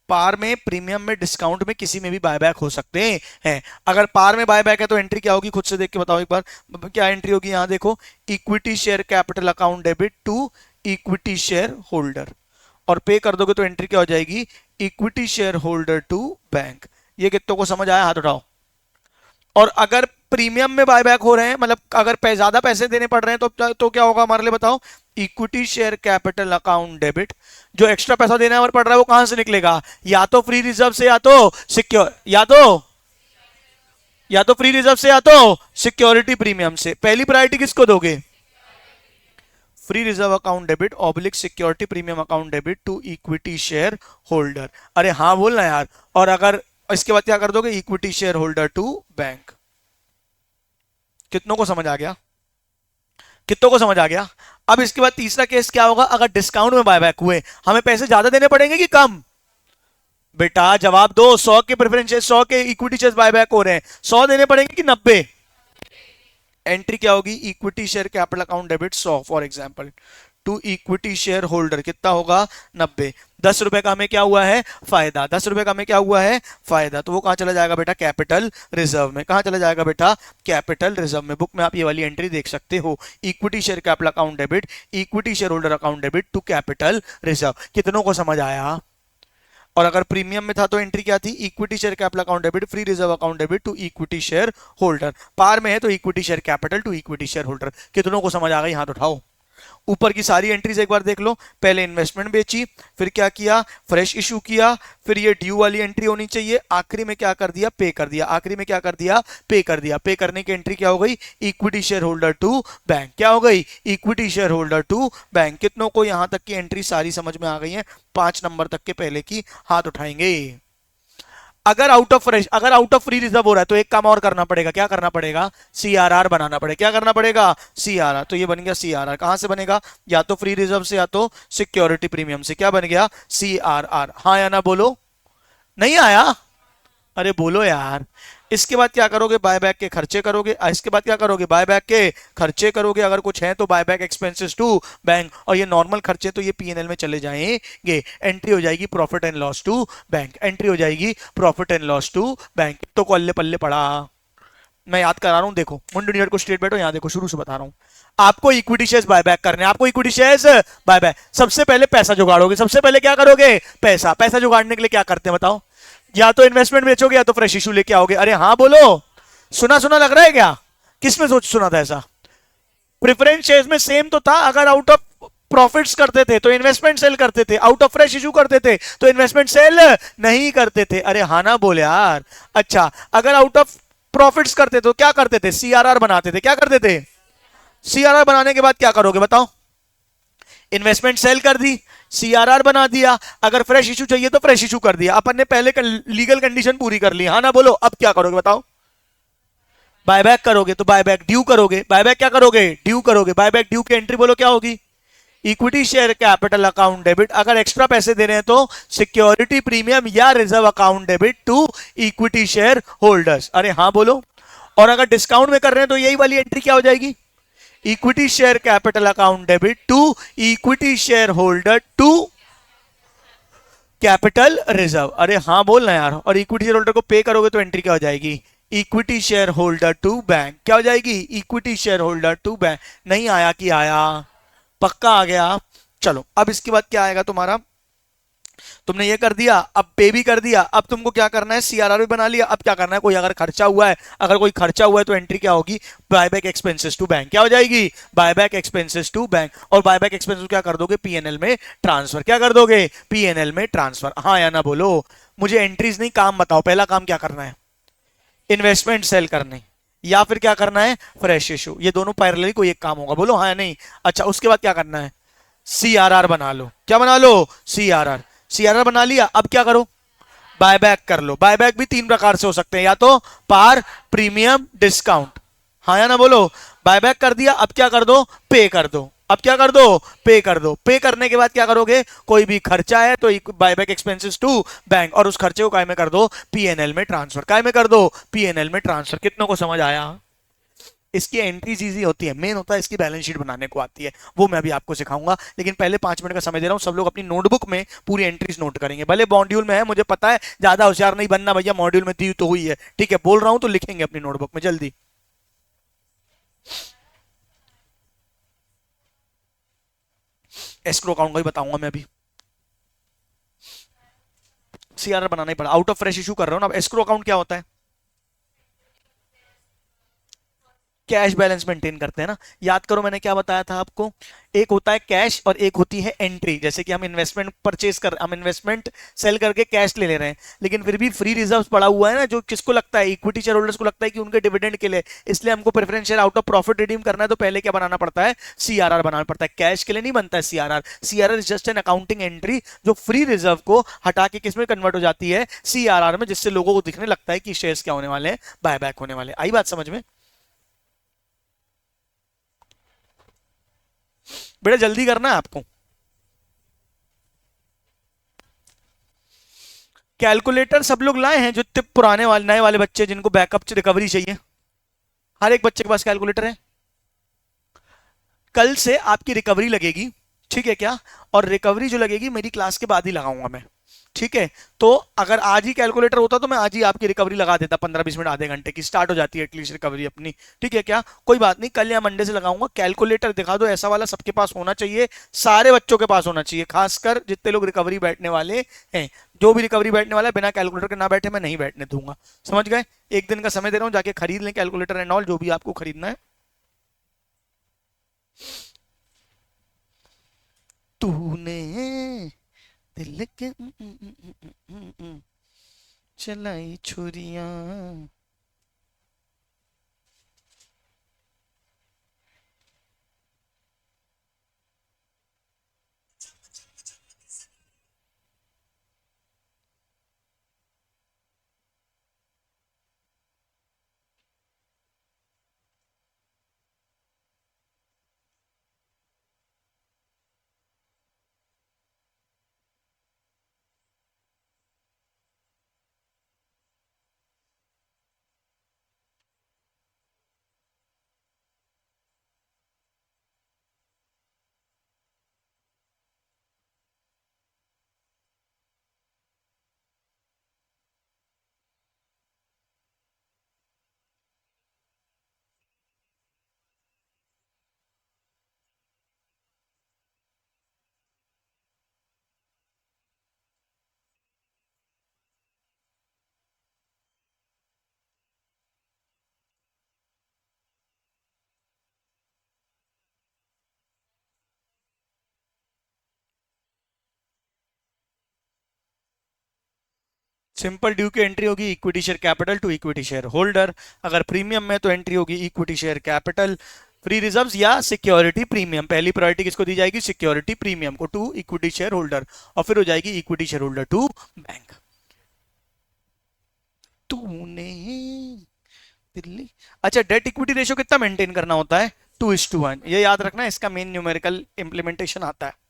पार में, प्रीमियम में, डिस्काउंट में, किसी में भी बायबैक हो सकते हैं। अगर पार में बायबैक है तो एंट्री क्या होगी, खुद से देख के बताओ एक बार, क्या एंट्री होगी, यहां देखो, equity share capital account debit to equity share holder. और पे कर दोगे तो एंट्री क्या हो जाएगी, equity share holder to bank. ये कितनों को समझ आया, हाथ उठाओ। और अगर प्रीमियम में बायबैक हो रहे हैं, मतलब अगर ज्यादा पैसे देने पड़ रहे हैं तो क्या होगा हमारे लिए बताओ, equity share capital account debit. जो एक्स्ट्रा पैसा देना पड़ रहा है वो कहां से निकलेगा, या तो फ्री रिजर्व से या तो सिक्योर, या तो फ्री रिजर्व से या तो सिक्योरिटी प्रीमियम से। पहली प्रायोरिटी किसको दोगे, free reserve account debit oblique security premium account debit to equity share holder. अरे हाँ बोलना यार। और अगर इसके बाद क्या कर दोगे, equity share holder to bank. कितनों को समझ आ गया, कितनों को समझ आ गया। अब इसके बाद तीसरा केस क्या होगा, अगर डिस्काउंट में बायबैक हुए, हमें पैसे ज्यादा देने पड़ेंगे कि कम, बेटा जवाब दो। 100 के प्रेफरेंस, 100 के इक्विटी शेयर बायबैक हो रहे हैं, 100 देने पड़ेंगे कि 90। एंट्री क्या होगी, equity share capital account debit 100 for example to equity share holder. कितना होगा, 90। 10 रुपए का हमें क्या हुआ है, फायदा। 10 रुपए का हमें क्या हुआ है, फायदा। तो वो कहां चला जाएगा बेटा, कैपिटल रिजर्व में। कहां चला जाएगा बेटा, कैपिटल रिजर्व में। बुक में आप ये वाली एंट्री देख सकते हो, equity share capital account debit, equity share holder account debit to capital reserve. कितनों को समझ आया। और अगर प्रीमियम में था तो एंट्री क्या थी, equity share capital account debit, free reserve account debit to equity share holder. Par में है तो equity share capital to equity share holder. कितनों को समझ आ गई, हाथ उठाओ। ऊपर की सारी एंट्रीज एक बार देख लो। पहले इन्वेस्टमेंट बेची, फिर क्या किया, फ्रेश इशू किया, फिर ये ड्यू वाली एंट्री होनी चाहिए, आखिरी में क्या कर दिया, पे कर दिया, आखिरी में क्या कर दिया, पे कर दिया। पे करने की एंट्री क्या हो गई, equity share holder to bank. क्या हो गई, equity share holder to bank. कितनों को यहां तक की एंट्री सारी समझ में आ गई है, 5 नंबर तक के पहले की हाथ उठाएंगे। अगर आउट ऑफ फ्री रिजर्व हो रहा है तो एक काम और करना पड़ेगा। क्या करना पड़ेगा, सीआरआर बनाना पड़ेगा। क्या करना पड़ेगा, सीआरआर। तो ये बन गया सीआरआर। कहां से बनेगा, या तो फ्री रिजर्व से या तो सिक्योरिटी प्रीमियम से। क्या बन गया, सीआरआर। हाँ या ना बोलो, नहीं आया, अरे बोलो यार। इसके बाद क्या करोगे, बायबैक के खर्चे करोगे। इसके बाद क्या करोगे, बायबैक के खर्चे करोगे। अगर कुछ है तो बायबैक एक्सपेंसेस टू बैंक। और ये नॉर्मल खर्चे तो ये पीएनएल में चले जाएंगे। एंट्री हो जाएगी profit and loss to bank. Entry हो जाएगी profit and loss to bank. तो को अल्ले पल्ले पड़ा, मैं याद करा रहा हूं। देखो मुंडू यूनिट को स्ट्रेट बैठो, यहां देखो, शुरू से बता रहा हूं। आपको इक्विटी शेयर्स बायबैक करने, आपको इक्विटी शेयर्स बायबैक। सबसे पहले पैसा जुगाड़ोगे। सबसे पहले क्या करोगे, पैसा। पैसा जुगाड़ने के लिए क्या करते हैं बताओ, या तो इन्वेस्टमेंट बेचोगे या तो फ्रेश इशू लेके आओगे। अरे हाँ बोलो, सुना सुना लग रहा है क्या, किसमें सोच सुना था ऐसा। प्रेफरेंस शेयर्स में सेम तो था। अगर आउट ऑफ प्रॉफिट्स करते थे तो इन्वेस्टमेंट सेल करते थे, आउट ऑफ फ्रेश इशू करते थे तो इन्वेस्टमेंट सेल नहीं करते थे। अरे हाँ ना बोले यार। अच्छा, अगर आउट ऑफ प्रॉफिट्स करते तो क्या करते थे, सीआरआर बनाते थे। क्या करते थे, सीआरआर बनाने के बाद क्या करोगे बताओ? इन्वेस्टमेंट सेल कर दी, सीआरआर बना दिया, अगर फ्रेश इशू चाहिए तो फ्रेश इशू कर दिया, अपन ने पहले लीगल कंडीशन पूरी कर ली, हाँ ना बोलो? अब क्या करोगे बताओ? बायबैक करोगे, तो बायबैक ड्यू करोगे, बायबैक क्या करोगे? ड्यू करोगे, बायबैक ड्यू की एंट्री बोलो क्या होगी? Equity share capital account debit, अगर एक्स्ट्रा पैसे दे रहे हैं तो सिक्योरिटी प्रीमियम या reserve account debit to equity share holders, अरे हाँ बोलो। और अगर डिस्काउंट में कर रहे हैं तो यही वाली एंट्री क्या हो जाएगी? Equity share capital account debit to equity share holder to capital reserve, अरे हाँ बोलना यार। और इक्विटी शेयर होल्डर को पे करोगे तो एंट्री क्या हो जाएगी? Equity share holder to bank, क्या हो जाएगी? Equity share holder to bank. नहीं आया कि आया? पक्का आ गया। चलो अब इसके बाद क्या आएगा तुम्हारा? तुमने ये कर दिया, अब पे भी कर दिया, अब तुमको क्या करना है? सीआरआर भी बना लिया, अब क्या करना है? कोई अगर खर्चा हुआ है, अगर कोई खर्चा हुआ है तो एंट्री क्या होगी? बायबैक एक्सपेंसेस टू बैंक, क्या हो जाएगी? Buyback expenses to bank. और बायबैक एक्सपेंसेस क्या कर दोगे? पीएनएल में ट्रांसफर, क्या कर दोगे? पीएनएल में ट्रांसफर, हाँ या ना बोलो? मुझे एंट्रीज नहीं, काम बताओ, पहला काम क्या करना है? इन्वेस्टमेंट सेल करने, या फिर क्या करना है? फ्रेश इशू, ये दोनों पैरेलली कोई एक काम होगा, बोलो हाँ या नहीं? अच्छा उसके बाद क्या करना है? सीआरआर बना लो, क्या बना लो? सीआरआर, सीआरआर बना लिया, अब क्या करो? बायबैक कर लो। बायबैक भी तीन प्रकार से हो सकते हैं, या तो पार, प्रीमियम, डिस्काउंट, हाँ या ना बोलो? बायबैक कर दिया, अब क्या कर दो? पे कर दो, अब क्या कर दो? पे कर दो। पे करने के बाद क्या करोगे? कोई भी खर्चा है तो बायबैक एक्सपेंसेस टू बैंक, और उस खर्चे को काय में कर दो? पीएनएल में ट्रांसफर, काय में कर दो? पीएनएल में ट्रांसफर। कितनों को समझ आया? इसकी एंट्रीज इजी होती है, मेन होता है इसकी बैलेंस शीट बनाने को आती है, वो मैं अभी आपको सिखाऊंगा। लेकिन पहले 5 मिनट का समय दे रहा हूं, सब लोग अपनी नोटबुक में पूरी एंट्रीज नोट करेंगे। भले मॉड्यूल में है, मुझे पता है, ज्यादा होशियार नहीं बनना भैया, मॉड्यूल में दी तो हुई है, ठीक है, बोल रहा हूं तो लिखेंगे अपनी नोटबुक में जल्दी। एस्क्रो अकाउंट का ही बताऊंगा मैं अभी, सीआरआर बनाना ही पड़ा, आउट ऑफ फ्रेश इशू कर रहा हूं ना। अब एस्क्रो अकाउंट क्या होता है? कैश बैलेंस मेंटेन करते हैं ना। याद करो मैंने क्या बताया था आपको, एक होता है कैश और एक होती है एंट्री। जैसे कि हम इन्वेस्टमेंट परचेज कर, हम इन्वेस्टमेंट सेल करके कैश ले रहे हैं, लेकिन फिर भी फ्री रिजर्व्स पड़ा हुआ है ना, जो किसको लगता है? इक्विटी शेयर होल्डर्स को लगता है कि उनके डिविडेंड के लिए, इसलिए हमको preference share out of profit redeem करना है, तो पहले क्या बनाना पड़ता है? सीआरआर बनाना पड़ता है। कैश के लिए नहीं बनता है CRR. CRR is just an accounting entry जो फ्री रिजर्व को हटा के किसमें कन्वर्ट हो जाती है? सीआरआर में, जिससे लोगों को दिखने लगता है कि शेयर्स क्या होने वाले हैं? बायबैक होने वाले। आई बात समझ में? बेटा जल्दी करना है आपको। कैलकुलेटर सब लोग लाए हैं? जो इतने पुराने वाले, नए वाले बच्चे जिनको बैकअप रिकवरी चाहिए, हर एक बच्चे के पास कैलकुलेटर है। कल से आपकी रिकवरी लगेगी, ठीक है क्या? और रिकवरी जो लगेगी मेरी क्लास के बाद ही लगाऊंगा मैं, ठीक है? तो अगर आज ही कैलकुलेटर होता तो मैं आज ही आपकी रिकवरी लगा देता, 15-20 मिनट आधे घंटे की स्टार्ट हो जाती है एटलीस्ट रिकवरी अपनी, ठीक है क्या? कोई बात नहीं, कल या मंडे से लगाऊंगा। कैलकुलेटर दिखा दो, ऐसा वाला सबके पास होना चाहिए, सारे बच्चों के पास होना चाहिए, खासकर जितने लोग रिकवरी बैठने वाले हैं। जो भी रिकवरी बैठने वाला है बिना कैलकुलेटर के ना बैठे, मैं नहीं बैठने दूंगा, समझ गए? एक दिन का समय दे रहा हूं, जाके खरीद लें कैलकुलेटर एंड ऑल, जो भी आपको खरीदना है। तूने दिल के चलाई छुरियां। सिंपल ड्यू की एंट्री होगी equity share capital to equity share holder. अगर प्रीमियम में तो एंट्री होगी equity share capital free reserves या सिक्योरिटी प्रीमियम, पहली प्रायोरिटी किसको दी जाएगी, सिक्योरिटी प्रीमियम को, टू इक्विटी शेयर होल्डर, और फिर हो जाएगी equity share holder to bank. तूने दिल्ली, अच्छा डेट इक्विटी रेशियो कितना मेंटेन करना होता है, 2:1, ये याद रखना, इसका मेन न्यूमेरिकल इंप्लीमेंटेशन आता है।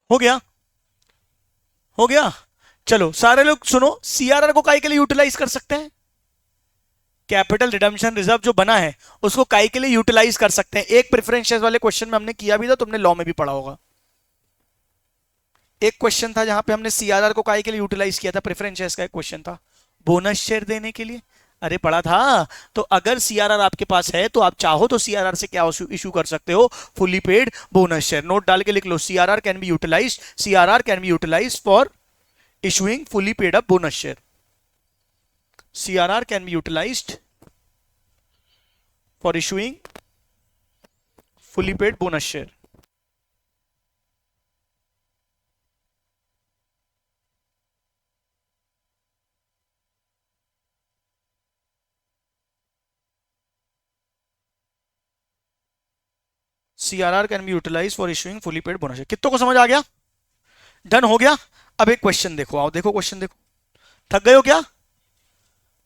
हो गया, हो गया। चलो सारे लोग सुनो, सीआरआर को काहे के लिए यूटिलाइज कर सकते हैं, कैपिटल रिडम्पशन रिजर्व जो बना है उसको काहे के लिए यूटिलाइज कर सकते हैं। एक प्रेफरेंस शेयर वाले क्वेश्चन में हमने किया भी था, तुमने लॉ में भी पढ़ा होगा। एक क्वेश्चन था जहां पे हमने सीआरआर को काहे के लिए यूटिलाइज किया था, प्रेफरेंस शेयर्स का एक क्वेश्चन था, बोनस शेयर देने के लिए। अरे पढ़ा था। तो अगर सीआरआर आपके पास है तो आप चाहो तो सीआरआर से क्या इशू कर सकते हो, fully paid bonus share. Note डाल के लिख लो, CRR can be utilise, CRR can be utilise for issuing fully paid up bonus share. CRR can be utilized for issuing fully paid bonus share. CRR can be utilized for issuing fully paid bonus share. कितनों को समझ आ गया, done हो गया। अब एक question देखो, आओ देखो क्वेश्चन देखो, थक गए हो क्या,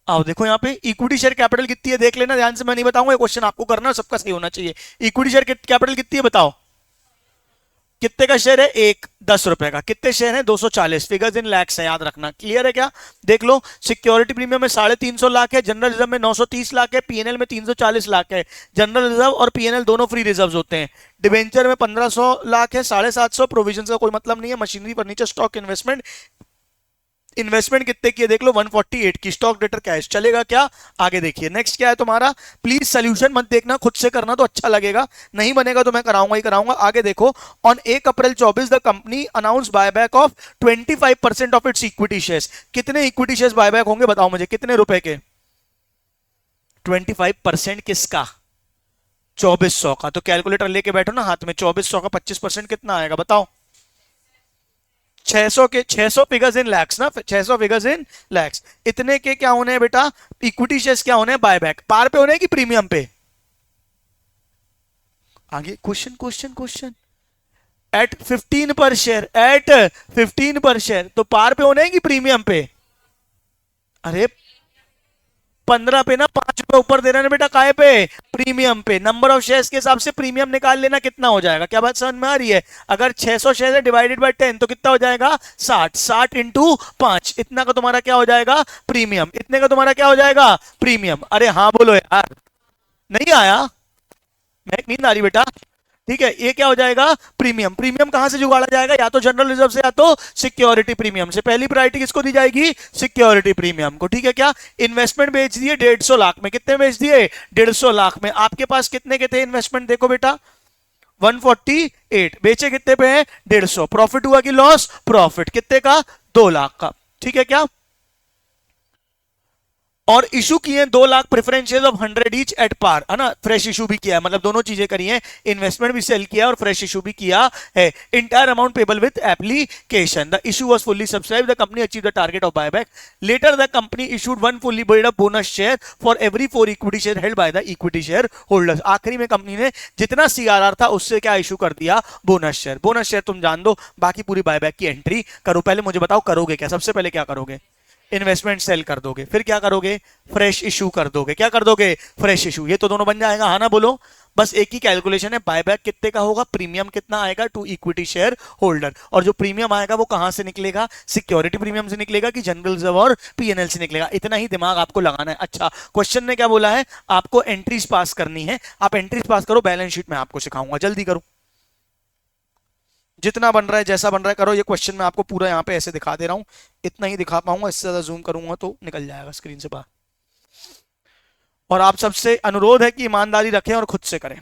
आओ देखो यहाँ पे इक्विटी शेयर कैपिटल कितनी है देख लेना ध्यान से, मैं नहीं बताऊंगा, ये क्वेश्चन आपको करना है, सबका सही होना चाहिए। इक्विटी शेयर कैपिटल कितनी है बताओ, कितने का शेयर है, एक 10 रुपए का, कितने शेयर है 240, फिगर्स इन लैक्स है, याद रखना, क्लियर है क्या। देख लो, सिक्योरिटी प्रीमियम में 350 लाख है, जनरल रिजर्व में 930 लाख है, पीएनएल में 340 लाख है। जनरल रिजर्व और पीएनएल दोनों फ्री रिजर्व्स होते हैं। डिबेंचर में 1500 लाख है, 750, प्रोविजन का कोई मतलब नहीं है। Machinery furniture stock investment, investment कितने की है देख लो, 148 की। स्टॉक डेटर कैश, चलेगा क्या, आगे देखिए। नेक्स्ट क्या है तुम्हारा, प्लीज सोल्यूशन मत देखना, खुद से करना तो अच्छा लगेगा, नहीं बनेगा तो मैं कराऊंगा ही कराऊंगा। आगे देखो, on 1 April 24 the company announce buyback of 25% of its equity shares. कितने इक्विटी शेयर्स बायबैक होंगे बताओ मुझे, कितने रुपए के, 25% किसका, 2400 का। तो कैलकुलेटर लेके बैठो ना हाथ में, 2400 का 25% कितना आएगा बताओ, 600 के, 600 फिगर्स इन लैक्स ना, 600 फिगर्स इन लैक्स। इतने के क्या होने हैं बेटा, इक्विटी शेयर्स क्या होने हैं, बायबैक। पार पे होने हैं कि प्रीमियम पे, आगे क्वेश्चन क्वेश्चन क्वेश्चन, एट 15 पर शेयर, एट 15 पर शेयर, तो पार पे होने हैं कि प्रीमियम पे। अरे 15 पे ना, 5 रुपए ऊपर दे रहे हैं बेटा, काहे पे, प्रीमियम पे। नंबर ऑफ शेयर्स के हिसाब से प्रीमियम निकाल लेना कितना हो जाएगा, क्या बात समझ में आ रही है। अगर 600 शेयर है डिवाइडेड बाय 10 तो कितना हो जाएगा, 60, 60 इंटू 5, इतना का तुम्हारा क्या हो जाएगा, प्रीमियम। इतने का तुम्हारा क्या हो जाएगा, प्रीमियम। अरे हाँ बोलो यार, नहीं आया, मैं नींद आ रही बेटा, ठीक है। ये क्या हो जाएगा, प्रीमियम। प्रीमियम कहां से जुगाड़ा जाएगा, या तो जनरल रिजर्व से या तो सिक्योरिटी प्रीमियम से। पहली प्रायोरिटी किसको दी जाएगी, सिक्योरिटी प्रीमियम को, ठीक है क्या। इन्वेस्टमेंट बेच दिए 150 लाख में, कितने बेच दिए, 150 लाख में। आपके पास कितने के थे इन्वेस्टमेंट, देखो बेटा 148, बेचे कितने पे है, 150। प्रॉफिट हुआ कि लॉस, प्रॉफिट कितने का, 2 लाख का, ठीक है क्या। और इशू किए 2 lakh preference shares of 100 each at par, है ना। फ्रेश इशू भी किया है, मतलब दोनों चीजें करी हैं, इन्वेस्टमेंट भी सेल किया और फ्रेश इशू भी किया है। Entire amount payable with application, the issue was fully subscribed, the company achieve the target of buyback. Later the company issued 1 fully paid up bonus share for every 4 equity share held by the equity share holders. आखिरी में company ने जितना CRR था उससे क्या issue कर दिया, bonus share. Bonus share तुम जान दो, बाकी पूरी बायबैक की एंट्री करो। पहले मुझे बताओ करोगे क्या, सबसे पहले क्या करोगे, इन्वेस्टमेंट सेल कर दोगे, फिर क्या करोगे, फ्रेश इशू कर दोगे। क्या कर दोगे, फ्रेश इशू। ये तो दोनों बन जाएगा, हाँ ना बोलो। बस एक ही कैलकुलेशन है, बायबैक कितने का होगा, प्रीमियम कितना आएगा टू इक्विटी शेयर होल्डर। और जो प्रीमियम आएगा वो कहां से निकलेगा, सिक्योरिटी प्रीमियम से निकलेगा कि जनरल रिजर्व और पीएनएल से निकलेगा। इतना ही दिमाग आपको लगाना है। अच्छा, क्वेश्चन ने क्या बोला है, आपको एंट्रीज पास करनी है। आप एंट्रीज पास करो, बैलेंस शीट में आपको सिखाऊंगा, जल्दी करो। जितना बन रहा है जैसा बन रहा है करो। ये क्वेश्चन मैं आपको पूरा यहाँ पे ऐसे दिखा दे रहा हूँ, इतना ही दिखा पाऊंगा, इससे ज्यादा जूम करूंगा तो निकल जाएगा स्क्रीन से बाहर। और आप सबसे अनुरोध है कि ईमानदारी रखें और खुद से करें।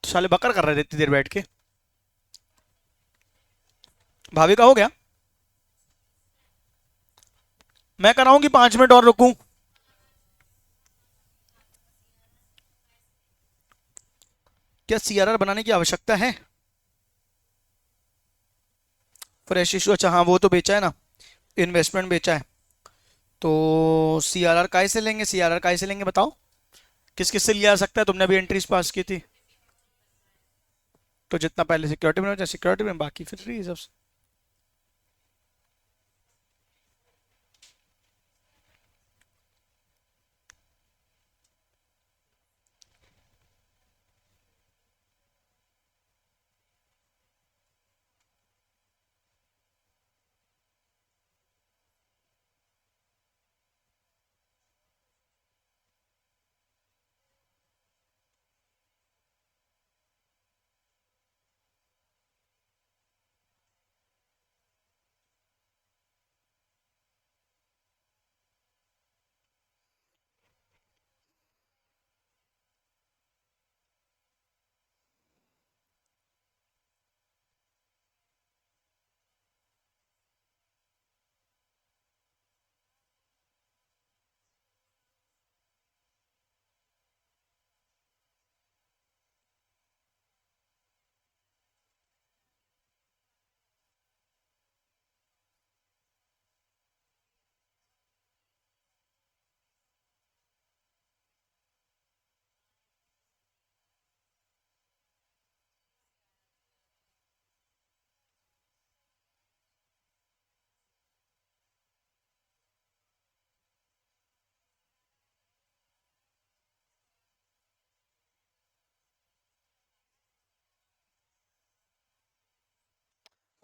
साले बकर कर रहे थे इतनी देर बैठ के। भाभी का हो गया? मैं कराऊं कि 5 मिनट और रुकूं? क्या सीआरआर बनाने की आवश्यकता है? फ्रेश इशू, अच्छा हाँ वो तो बेचा है ना, इन्वेस्टमेंट बेचा है। तो सीआरआर काय से लेंगे, सीआरआर काय से लेंगे बताओ? किस किस से लिया जा सकता है? तुमने अभी एंट्रीज पास की थी। तो जितना पहले सिक्योरिटी में हो जाए सिक्योरिटी में, बाकी फिर reserve.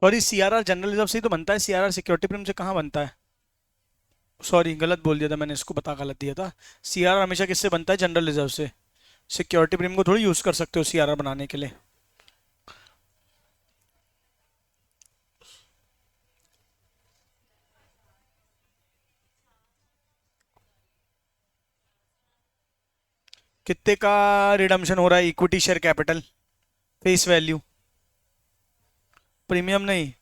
Sorry, CRR general reserve से ही तो बनता है, सीआरआर सिक्योरिटी प्रीमियम से कहाँ बनता है? सॉरी गलत बोल दिया था मैंने, इसको बता गलत दिया था। सीआरआर हमेशा किससे बनता है? जनरल रिजर्व से। सिक्योरिटी प्रीमियम को थोड़ी यूज कर सकते हो सीआरआर बनाने के लिए। कितने का रिडम्शन हो रहा है equity share capital? Face value, premium नहीं,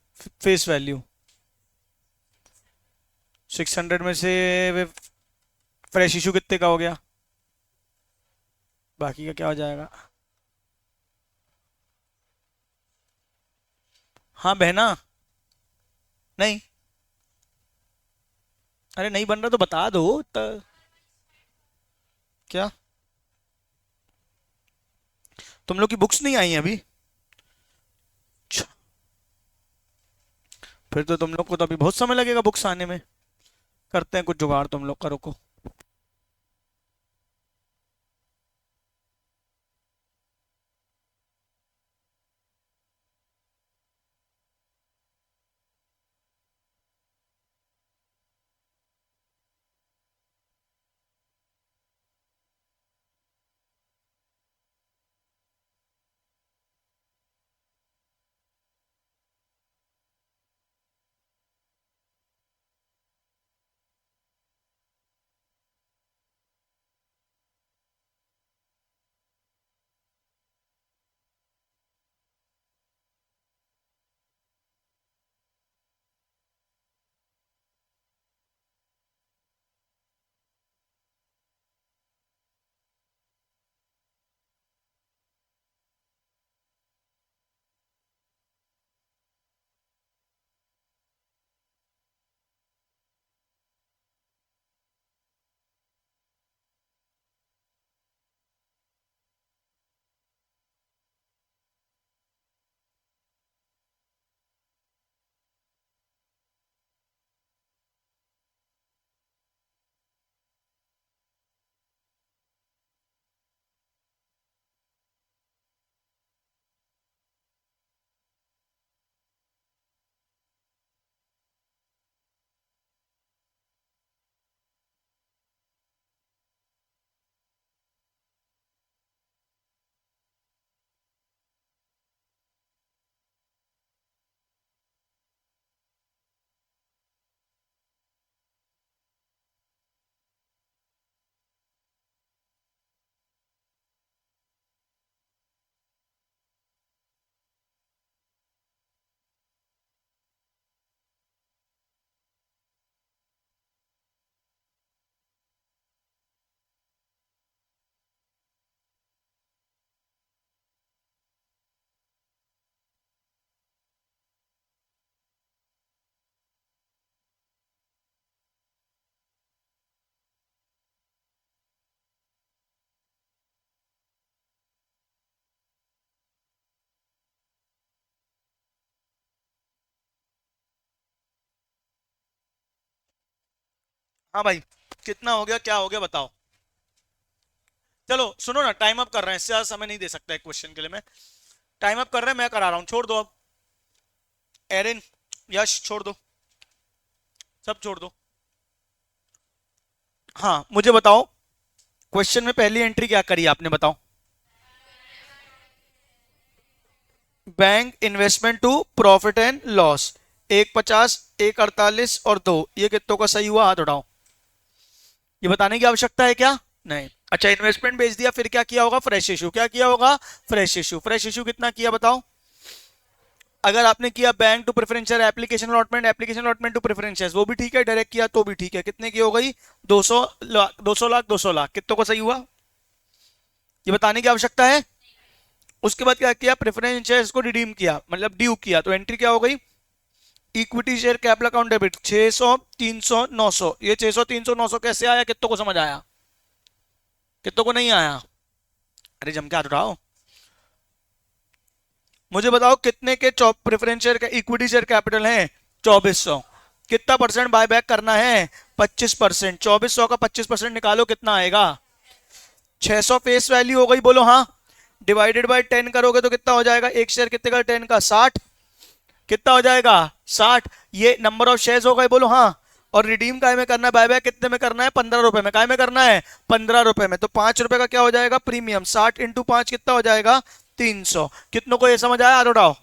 फेस वैल्यू। 600 में से फ्रेश इशू कितने का हो गया? बाकी का क्या हो जाएगा? हाँ बहना। नहीं, अरे नहीं बन रहा तो बता दो क्या? तुम लोग की बुक्स नहीं आई हैं अभी? अच्छा, फिर तो तुम लोग को तो अभी बहुत समय लगेगा बुक्स आने में। करते हैं कुछ जुगाड़, तुम लोग करो को। हाँ भाई, कितना हो गया, क्या हो गया बताओ। चलो सुनो ना, टाइम अप कर रहे हैं, इससे ज्यादा समय नहीं दे सकता एक क्वेश्चन के लिए मैं। टाइम अप कर रहे हैं, मैं करा रहा हूं, छोड़ दो अब। एरिन, यश छोड़ दो, सब छोड़ दो। हाँ मुझे बताओ, क्वेश्चन में पहली एंट्री क्या करी आपने, बताओ। Bank investment to profit and loss, एक 50, एक 48 और 2, ये कितनों का सही हुआ, हाथ उठाओ। ये बताने की आवश्यकता है क्या, नहीं। अच्छा, इन्वेस्टमेंट बेच दिया, फिर क्या किया होगा, फ्रेश इशू, क्या किया होगा, फ्रेश इशू। फ्रेश इशू कितना किया बताओ। अगर आपने किया bank to preferential application allotment, application allotment to preferential, वो भी ठीक है, डायरेक्ट किया तो भी ठीक है, कितने की हो गई, 200 लाख, 200 लाख, 200 लाख, कितनों को सही हुआ, ये बताने की आवश्यकता है। उसके बाद क्या किया, प्रेफरेंस शेयर्स को रिडीम किया, मतलब ड्यू किया, तो एंट्री क्या हो गई, equity share capital account debit 600, 300, 900। ये 600, 300, 900 कैसे आया, कितनों को समझ आया, कितनों को नहीं आया, अरे जम के हाथ उठाओ। मुझे बताओ कितने के प्रेफरेंस शेयर का इक्विटी शेयर कैपिटल है, 2400। कितना परसेंट बायबैक करना है, 25%। 2400 का 25% निकालो, कितना आएगा, 600 फेस वैल्यू हो गई, बोलो हाँ। डिवाइडेड बाय 10 करोगे तो कितना हो जाएगा, एक शेयर कितने का, 10 का 60, कितना हो जाएगा 60। ये नंबर ऑफ शेयर्स हो गए, बोलो हाँ। और रिडीम काय में करना है, बायबैक कितने में करना है, 15 रुपए में, काय में करना है, 15 रुपए में। तो 5 रुपए का क्या हो जाएगा, प्रीमियम, 60 इंटू 5 कितना हो जाएगा, 300। कितनों को ये समझ आया, आ उठाओ,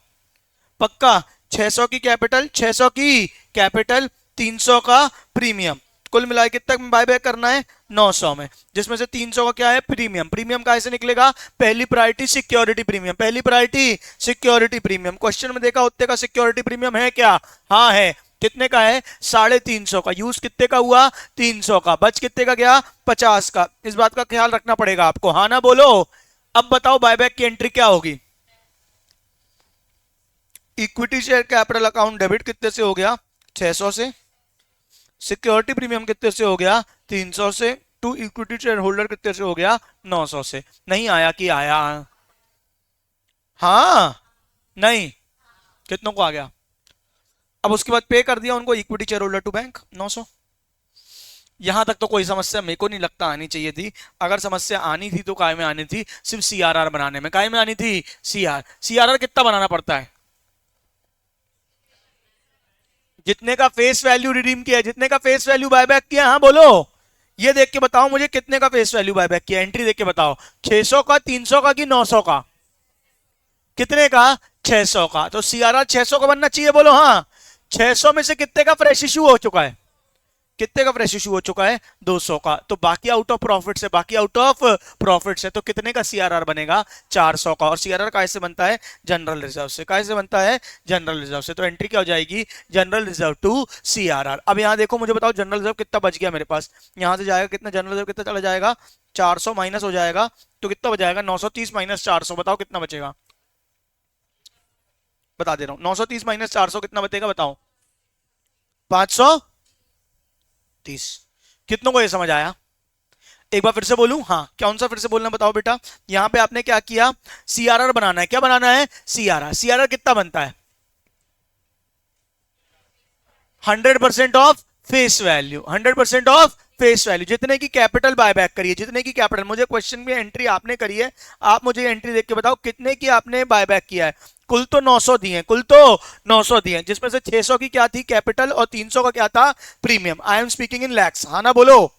पक्का। 600 की कैपिटल, 600 की कैपिटल, 300 का प्रीमियम, कुल मिलाए कितना बायबैक करना है, 900 में, जिसमें से 300 का क्या है, प्रीमियम। प्रीमियम कहां से निकलेगा, पहली प्रायोरिटी सिक्योरिटी प्रीमियम, पहली प्रायोरिटी सिक्योरिटी प्रीमियम। क्वेश्चन में देखा उतने का सिक्योरिटी प्रीमियम है क्या, हाँ है। कितने का है, 350 का। यूज कितने का हुआ, 300 का। बच कितने का गया, 50 का। इस बात का ख्याल रखना पड़ेगा आपको, हाँ ना बोलो। अब बताओ बायबैक की एंट्री क्या होगी, equity share capital account debit कितने से हो गया, 600 से। सिक्योरिटी प्रीमियम कितने से हो गया, 300 से। टू इक्विटी शेयर होल्डर कितने से हो गया, 900 से। नहीं आया कि आया, हाँ नहीं, कितनों को आ गया। अब उसके बाद पे कर दिया उनको, equity share holder to bank 900। यहां तक तो कोई समस्या मेरे को नहीं लगता आनी चाहिए थी। अगर समस्या आनी थी तो काय में आनी थी, सिर्फ सीआरआर बनाने में, काय में आनी थी, सीआरआर कितना बनाना पड़ता है, जितने का फेस वैल्यू रिडीम किया, जितने का फेस वैल्यू बायबैक किया, हाँ बोलो। ये देख के बताओ मुझे, कितने का फेस वैल्यू बायबैक किया, एंट्री देख के बताओ। 600 का, 300 का कि 900 का, कितने का, 600 का। तो सीआरआर 600 का बनना चाहिए, बोलो हाँ। 600 में से कितने का फ्रेश इशू हो चुका है, कितने का फ्रेश इशू हो चुका है, 200 का। तो बाकी आउट ऑफ प्रॉफिट से, बाकी आउट ऑफ प्रॉफिट से, तो कितने का सीआरआर बनेगा, 400 का। और सीआरआर कैसे बनता है, जनरल रिजर्व से। कैसे बनता है, जनरल रिजर्व से। तो एंट्री क्या हो जाएगी, जनरल रिजर्व टू सीआरआर। अब यहां देखो, मुझे बताओ जनरल रिजर्व कितना बच गया मेरे पास, यहां से जाएगा कितना, जनरल रिजर्व कितना चला जाएगा, 400 माइनस हो जाएगा, तो कितना बचाएगा, 930 माइनस 400, बताओ कितना बचेगा, बता दे रहा हूं। 930 माइनस 400 कितना बचेगा, बताओ, 530। कितनों को ये समझ आया, एक बार फिर से बोलूं, हाँ कौन सा फिर से बोलना, बताओ बेटा। यहां पे आपने क्या किया, सीआरआर बनाना है, क्या बनाना है, सीआरआर। सीआरआर कितना बनता है, 100% of face value, 100% of face value. जितने की कैपिटल बायबैक करिए, जितने की कैपिटल, मुझे क्वेश्चन में एंट्री आपने करी है, आप मुझे एंट्री देख के बताओ कितने की आपने बायबैक किया है। कुल तो 900 दिए, कुल तो 900 दिए, जिसमें से 600 की क्या थी, कैपिटल, और 300 का क्या था, premium. I am speaking in lakhs, हाँ ना बोलो।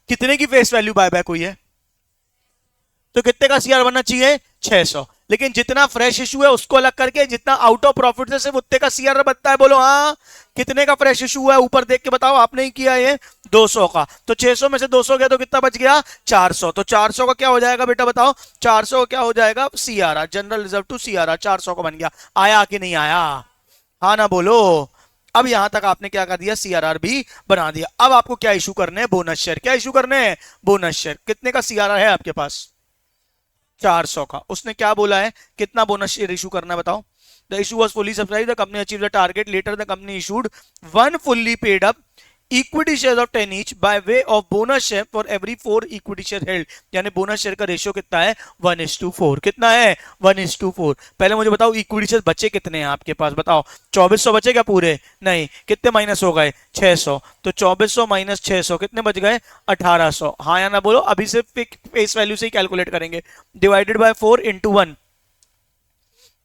कितने की फेस वैल्यू बायबैक हुई है, तो कितने का सीआर बनना चाहिए, 600। लेकिन जितना फ्रेश इशू है उसको अलग करके, जितना आउट ऑफ प्रॉफिट से सिर्फ उतने का सीआर बनता है, बोलो हाँ। कितने का फ्रेश इशू है, ऊपर देख के बताओ, आपने ही किया ये, 200 का। तो 600 में से 200 गया तो कितना बच गया, 400। तो 400 का क्या हो जाएगा बेटा, बताओ। 400 का क्या हो जाएगा, CRR, general reserve to CRR, 400 का बन गया। आया कि नहीं आया, हाँ ना बोलो। अब यहां तक आपने क्या कर दिया, सीआरआर भी बना दिया। अब आपको क्या इशू करने हैं, बोनस शेयर। क्या इशू करने हैं, बोनस शेयर। कितने का सीआरआर है आपके पास, 400 का। उसने क्या बोला है, कितना बोनस शेयर इशू करना है, बताओ। The issue was fully subscribed, the company achieve the target, later the company issued 1 fully paid up equity share of 10 each by way of bonus share for every 4 equity share held. यानी bonus share का ratio कितना है 1:4। कितना है 1:4। पहले मुझे बताओ equity share बचे कितने हैं आपके पास, बताओ 2400 बचे क्या पूरे, नहीं, कितने माइनस हो गए 600, तो 2400 माइनस 600 कितने बच गए 1800। हाँ या ना बोलो, अभी से फेस वैल्यू से ही कैलकुलेट करेंगे। डिवाइडेड बाय 4 इंटू 1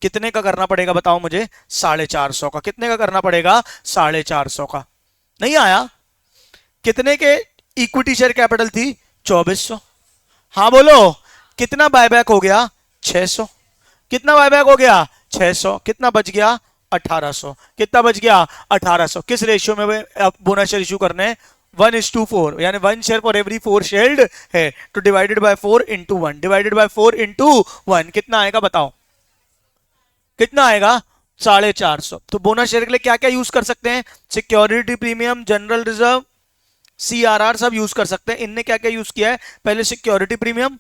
कितने का करना पड़ेगा बताओ मुझे, 450 का। कितने का करना पड़ेगा 450 का। नहीं आया, कितने के इक्विटी शेयर कैपिटल थी 2400। हाँ बोलो, कितना बायबैक हो गया 600। कितना बायबैक हो गया 600, कितना बच गया 1800। कितना बच गया 1800। किस रेशियो में बोनस शेयर इशू करने, 1:4, यानी 1 शेयर फॉर एवरी 4 शेयर्ड है, तो divided by 4 into 1, divided by 4 into 1 कितना आएगा बताओ, कितना आएगा 450। तो बोनस शेयर के लिए क्या क्या यूज कर सकते हैं, security premium, general reserve, CRR सब यूज कर सकते हैं। इनने क्या क्या यूज किया है, पहले सिक्योरिटी प्रीमियम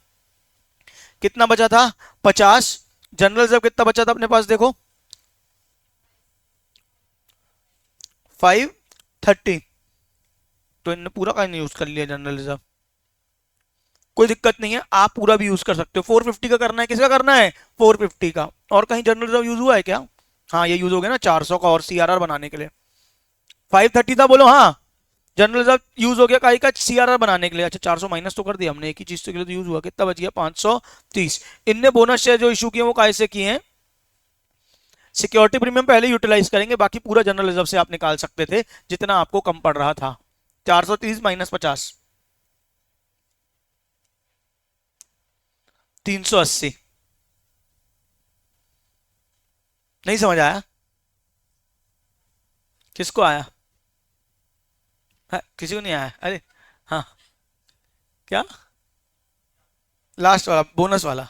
कितना बचा था 50, जनरल रिजर्व कितना बचा था अपने पास देखो 530, तो इनने पूरा का नहीं यूज कर लिया जनरल रिजर्व। कोई दिक्कत नहीं है, आप पूरा भी यूज कर सकते हो। 450 का करना है, किसका करना है 450 का। और कहीं जनरल रिजर्व यूज हुआ है क्या, हाँ ये यूज हो गया ना 400 का और सीआरआर बनाने के लिए। 530 था बोलो, हाँ जनरल रिजर्व यूज हो गया काई का सीआरआर बनाने के लिए। अच्छा 400 माइनस तो कर दिया हमने, एक ही चीज के लिए तो यूज हुआ, कितना बच गया 530। इनने बोनस शेयर जो इशू किए वो काहे से किए हैं, सिक्योरिटी प्रीमियम पहले यूटिलाइज करेंगे, बाकी पूरा जनरल रिजर्व से आप निकाल सकते थे जितना आपको कम पड़ रहा था। 430 माइनस 50 380। नहीं समझ आया, किसको आया, हाँ, किसी को नहीं आया, अरे हाँ क्या, लास्ट वाला बोनस वाला,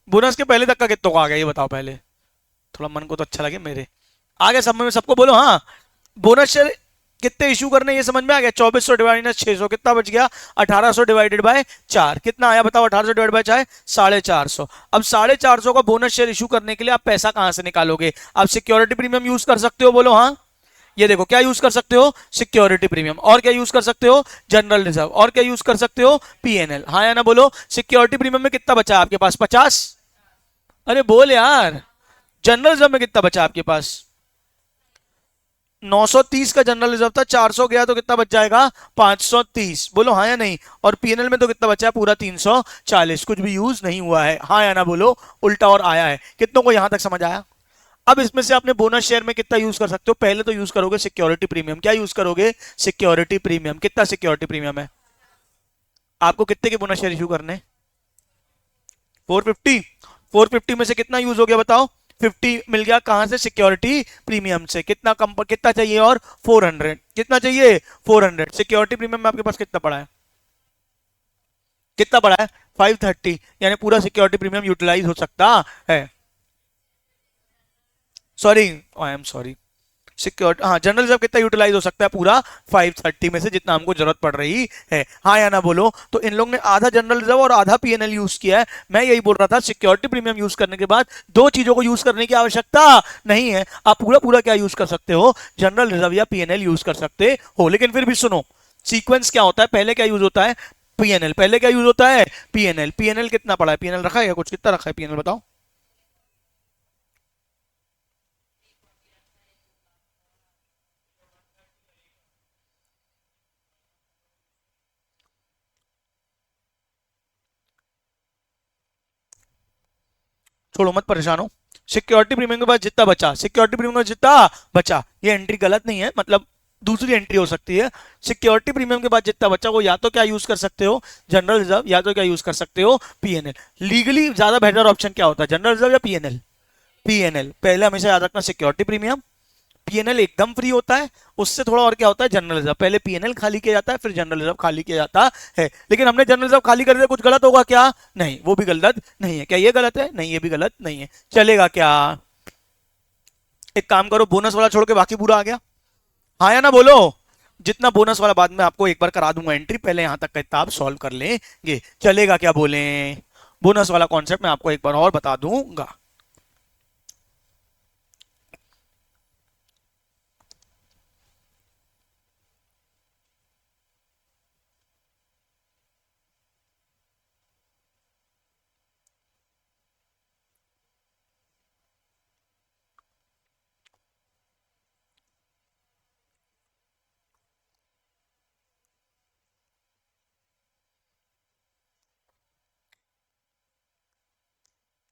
बोनस के पहले तक का कितनों का आ गया ये बताओ पहले, थोड़ा मन को तो अच्छा लगे मेरे। आ गया सब में, सबको बोलो हाँ। बोनस शेयर कितने इशू करने ये समझ में आ गया, 2400 डिवाइड 600 कितना बच गया 1800 डिवाइडेड बाय 4 कितना आया बताओ, 1800 डिवाइड बाय 4 450। अब 450 का बोनस शेयर इशू करने के लिए आप पैसा कहां से निकालोगे, आप सिक्योरिटी प्रीमियम यूज कर सकते हो, बोलो हाँ। ये देखो क्या यूज कर सकते हो, सिक्योरिटी प्रीमियम, और क्या यूज कर सकते हो जनरल रिजर्व, और क्या यूज कर सकते हो पीएनएल। हाँ या ना बोलो, सिक्योरिटी प्रीमियम में कितना बचा आपके पास 50, अरे बोल यार। जनरल रिजर्व में कितना बचा आपके पास 930 का जनरल रिजर्व था, 400 गया तो कितना बच जाएगा 530, बोलो हाँ या नहीं। और पीएनएल में तो कितना बचा है पूरा 340, कुछ भी यूज नहीं हुआ है, हाँ या ना बोलो, उल्टा और आया है। कितनों को यहां तक समझ आया। अब इसमें से आपने बोनस शेयर में कितना यूज कर सकते हो, पहले तो यूज करोगे सिक्योरिटी प्रीमियम। क्या यूज करोगे सिक्योरिटी प्रीमियम, कितना सिक्योरिटी प्रीमियम है आपको, कितने के बोनस शेयर इशू करने 450। 450 में से कितना यूज हो गया बताओ, 50 मिल गया कहां से, सिक्योरिटी प्रीमियम से। कितना कम, कितना चाहिए और 400, कितना चाहिए 400। सिक्योरिटी प्रीमियम में आपके पास कितना पड़ा है, कितना पड़ा है 530, यानी पूरा सिक्योरिटी प्रीमियम यूटिलाइज हो सकता है। Sorry, I am sorry, security हाँ जनरल रिजर्व कितना यूटिलाइज हो सकता है पूरा 530 में से, जितना हमको जरूरत पड़ रही है, हाँ या ना बोलो। तो इन लोग ने आधा जनरल रिजर्व और आधा पीएनएल यूज किया है। मैं यही बोल रहा था सिक्योरिटी प्रीमियम यूज करने के बाद दो चीजों को यूज करने की आवश्यकता नहीं है, आप पूरा पूरा क्या यूज कर सकते हो, जनरल रिजर्व या पीएनएल यूज कर सकते हो। लेकिन फिर भी सुनो सीक्वेंस क्या होता है, पहले क्या यूज होता है पीएनएल, पहले क्या यूज होता है पीएनएल। पीएनएल कितना पड़ा है, पीएनएल रखा है कुछ, कितना रखा है पीएनएल बताओ। छोड़ो मत, परेशान हो। सिक्योरिटी प्रीमियम के बाद जितना बचा, सिक्योरिटी प्रीमियम का जितना बचा, ये एंट्री गलत नहीं है, मतलब दूसरी एंट्री हो सकती है। सिक्योरिटी प्रीमियम के बाद जितना बचा वो या तो क्या यूज कर सकते हो जनरल रिजर्व, या तो क्या यूज कर सकते हो पीएनएल। लीगली ज्यादा बेहतर ऑप्शन क्या होता है, जनरल रिजर्व या पीएनएल। पीएनएल पहले हमेशा याद रखना, सिक्योरिटी प्रीमियम, पीएनएल एकदम फ्री होता है, उससे थोड़ा और क्या होता है जनरल रिजर्व, पहले पीएनएल खाली किया जाता है फिर जनरल रिजर्व खाली किया जाता है। लेकिन हमने जनरल रिजर्व खाली कर दिया, कुछ गलत होगा क्या, नहीं वो भी गलत नहीं है। क्या ये गलत है, नहीं ये भी गलत नहीं है, चलेगा क्या। एक काम करो, बोनस वाला छोड़ के बाकी पूरा आ गया, हाँ या ना बोलो। जितना बोनस वाला बाद में आपको एक बार करा दूंगा एंट्री, पहले यहां तक का किताब सॉल्व कर लेंगे, चलेगा क्या बोले। बोनस वाला कॉन्सेप्ट मैं आपको एक बार और बता दूंगा।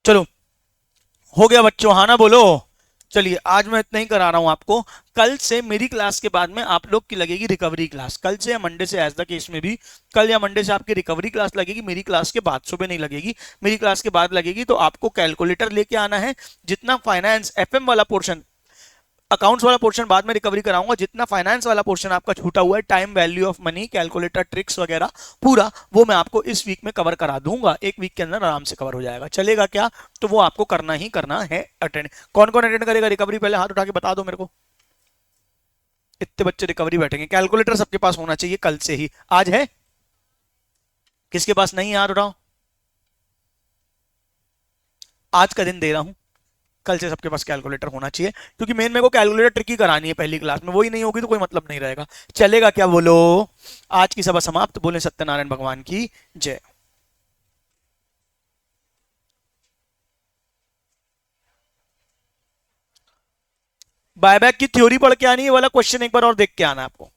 चलो, हो गया बच्चों, हाँ ना बोलो। चलिए आज मैं इतना ही करा रहा हूं आपको। कल से मेरी क्लास के बाद में आप लोग की लगेगी रिकवरी क्लास, कल से या मंडे से, एज द केस में भी कल या मंडे से आपकी रिकवरी क्लास लगेगी। मेरी क्लास के बाद, सुबह नहीं लगेगी, मेरी क्लास के बाद लगेगी। तो आपको कैलकुलेटर लेके आना है। जितना फाइनेंस एफएम वाला पोर्शन, अकाउंट्स वाला पोर्शन बाद में रिकवरी कराऊंगा, जितना फाइनेंस वाला पोर्शन आपका छूटा हुआ है, time value of money, calculator tricks वगैरह, पूरा वो मैं आपको इस वीक में कवर करा दूंगा। एक वीक के अंदर आराम से कवर हो जाएगा, चलेगा क्या? तो वो आपको करना ही करना है अटेंड। कौन कौन अटेंड करेगा रिकवरी, पहले हाथ उठा के बता दो मेरे को। इतने बच्चे रिकवरी बैठेंगे, कैलकुलेटर सबके पास होना चाहिए कल से ही। आज है? किसके पास नहीं है हाथ उठाओ। आज का दिन दे रहा हूं, कल से सबके पास कैलकुलेटर होना चाहिए, क्योंकि मेन मेरे को कैलकुलेटर ट्रिकी करानी है पहली क्लास में, वही नहीं होगी तो कोई मतलब नहीं रहेगा। चलेगा क्या बोलो? आज की सभा समाप्त, बोले सत्यनारायण भगवान की जय। बायबैक की थ्योरी पढ़ के आनी है, वाला क्वेश्चन एक बार और देख के आना आपको।